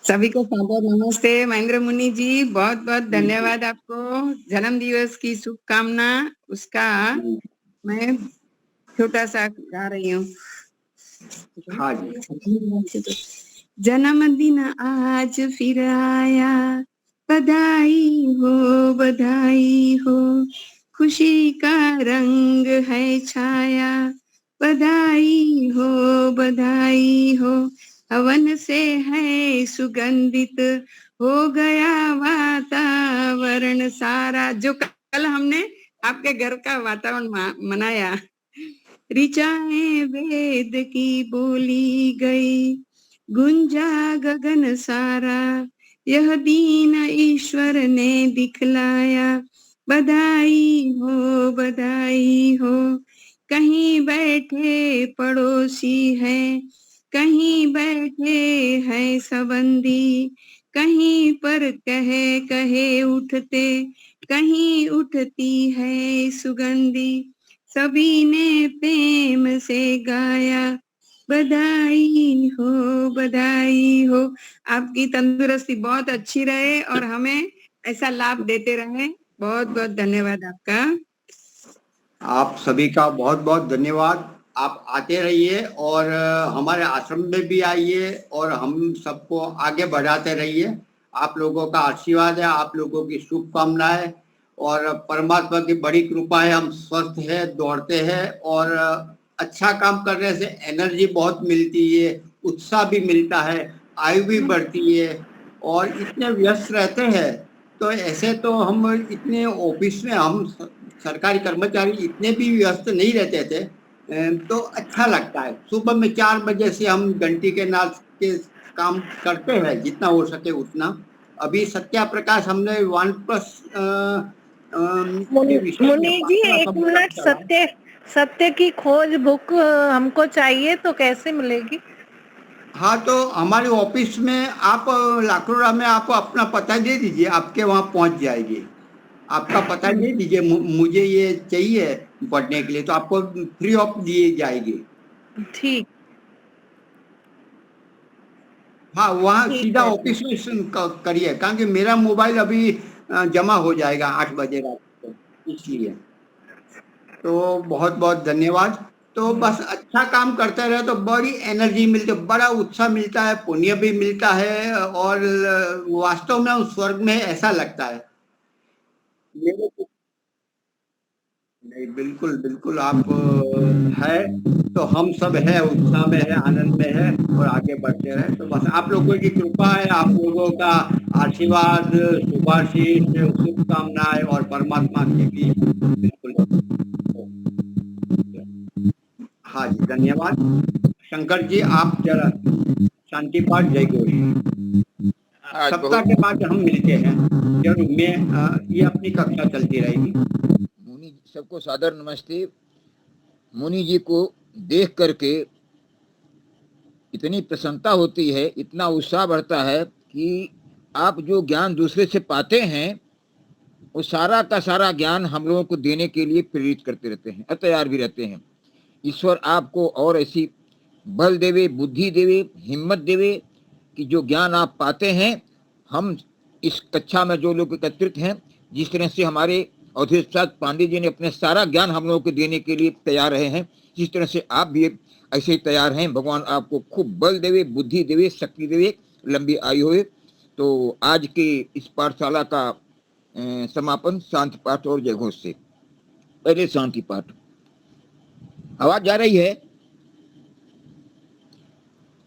सभी को सादर नमस्ते। महेंद्र मुनि जी, बहुत बहुत धन्यवाद आपको। जन्म दिवस की शुभकामना। उसका मैं छोटा सा गा रही हूँ। हाँ जी। जन्मदिन आज फिर आया, बधाई हो, खुशी का रंग है छाया, बधाई हो। हवन से है सुगंधित, हो गया वातावरण सारा। जो कल हमने आपके घर का वातावरण मनाया, ऋचाएं वेद की बोली गई, गुंजा गगन सारा, यह दीन ईश्वर ने दिखलाया, बधाई हो। कहीं बैठे पड़ोसी है, कहीं बैठे है संबंधी, कहीं पर कहे उठते, कहीं उठती है सुगंधी, सभी ने प्रेम से गाया, बधाई हो। आपकी तंदुरुस्ती बहुत अच्छी रहे और हमें ऐसा लाभ देते रहे। बहुत बहुत धन्यवाद आपका। आप सभी का बहुत बहुत धन्यवाद। आप आते रहिए और हमारे आश्रम में भी आइए और हम सबको आगे बढ़ाते रहिए। आप लोगों का आशीर्वाद है, आप लोगों की शुभकामनाएं और परमात्मा की बड़ी कृपा है। हम स्वस्थ है, दौड़ते हैं और अच्छा काम करने से एनर्जी बहुत मिलती है, उत्साह भी मिलता है, आयु भी बढ़ती है। और इतने व्यस्त रहते हैं, तो ऐसे तो हम इतने ऑफिस में, हम सरकारी कर्मचारी इतने भी व्यस्त नहीं रहते थे, तो अच्छा लगता है। सुबह में 4 बजे से हम घंटी के नाच के काम करते हैं, जितना हो सके उतना। अभी सत्या प्रकाश हमने मुनि जी एक मिनट, सत्य की खोज बुक हमको चाहिए, तो कैसे मिलेगी? हाँ, तो हमारे ऑफिस में आप लाखोरा में आप अपना पता दे दीजिए, आपके वहाँ पहुँच जाएगी। आपका पता दे दीजिए, मुझे ये चाहिए पढ़ने के लिए, तो आपको फ्री ऑफ दी जाएगी। ठीक। हाँ, वहाँ ठीक सीधा है। ऑफिस में करिए, कारण कि मेरा मोबाइल अभी जमा हो जाएगा 8 बजे रात को, इसलिए। तो बहुत बहुत धन्यवाद। तो बस अच्छा काम करते रहे तो बड़ी एनर्जी मिलती है, बड़ा उत्साह मिलता है, पुण्य भी मिलता है और वास्तव में उस स्वर्ग में ऐसा लगता है। मेरे को नहीं, बिल्कुल बिल्कुल आप है तो हम सब है, उत्साह में है, आनंद में है और आगे बढ़ते रहे। तो बस आप लोगों की कृपा है, आप लोगों का आशीर्वाद, शुभाशीष, शुभकामनाएं और परमात्मा की भी बिल्कुल। हाँ जी, धन्यवाद। शंकर जी आप जरा शांति पाठ जय घोष। आज सप्ताह बहुत के बाद हम मिलते हैं जरूर। मैं ये अपनी कक्षा चलती रहेगी। मुनि सबको सादर नमस्ते। मुनि जी को देख करके इतनी प्रसन्नता होती है, इतना उत्साह बढ़ता है कि आप जो ज्ञान दूसरे से पाते हैं वो सारा का सारा ज्ञान हम लोगों को देने के लिए प्रेरित करते रहते हैं और तैयार भी रहते हैं। ईश्वर आपको और ऐसी बल देवे, बुद्धि देवे, हिम्मत देवे कि जो ज्ञान आप पाते हैं, हम इस कक्षा में जो लोग एकत्रित हैं, जिस तरह से हमारे अवधेश प्रसाद पांडे जी ने अपने सारा ज्ञान हम लोगों को देने के लिए तैयार रहे हैं, जिस तरह से आप भी ऐसे ही तैयार हैं। भगवान आपको खूब बल देवे, बुद्धि देवे, शक्ति देवे, लंबी आयु हो। तो आज के इस पाठशाला का समापन शांति पाठ और जय घोष से। पहले शांति पाठ। आवाज जा रही है?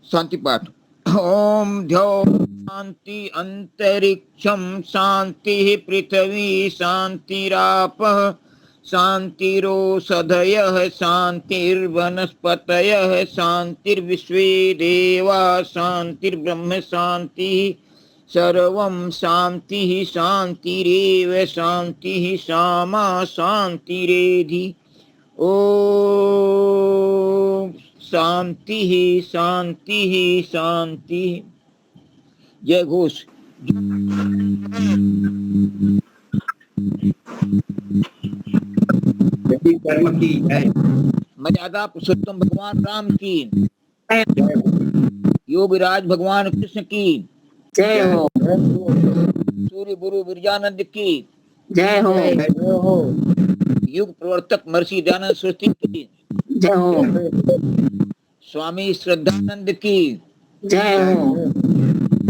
शांति पाठ। ओम ध्यो शांति अंतरिक्षम शांति पृथ्वी शांतिरापः शांतिरोषधयः शांतिर्वनस्पतयः शांतिर्विश्वे देवा शांतिर्ब्रह्म शांतिः सर्वं शांतिः शांतिरेव शांतिः सामा शांतिरेधि। ओम शांति ही शांति ही शांति। जय घोष। कर्म की जय। मर्यादा पुरुषोत्तम भगवान राम की, योगराज भगवान कृष्ण की जय हो, सूर्य गुरु विरजानंद की जय हो, युग प्रवर्तक महर्षि दयानंद सरस्वती की जय हो, स्वामी श्रद्धानंद की जय हो,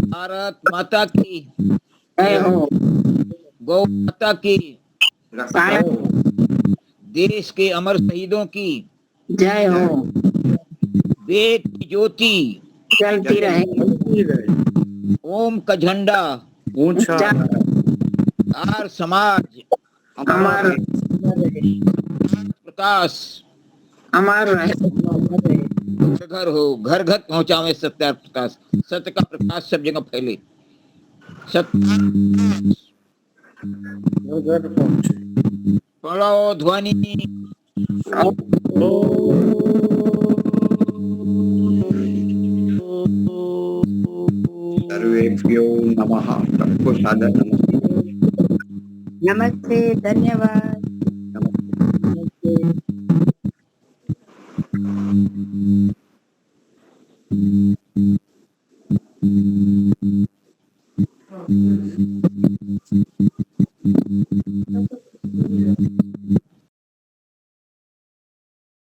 भारत माता की जय हो, गौ माता की, जय हो, देश के अमर शहीदों की जय हो, वेद की ज्योति चलती रहे, ओम का झंडा ऊंचा आर समाज अमर प्रकाश अमर रहे, घर हो, घर घर पहुंचावे सत्य प्रकाश, सत्य का प्रकाश सब जगह फैले। सत्य पढ़ो ध्वनि। सर्वेभ्यो नमः। सबको सादर नमस्ते। नमस्ते, धन्यवाद। नमस्ते।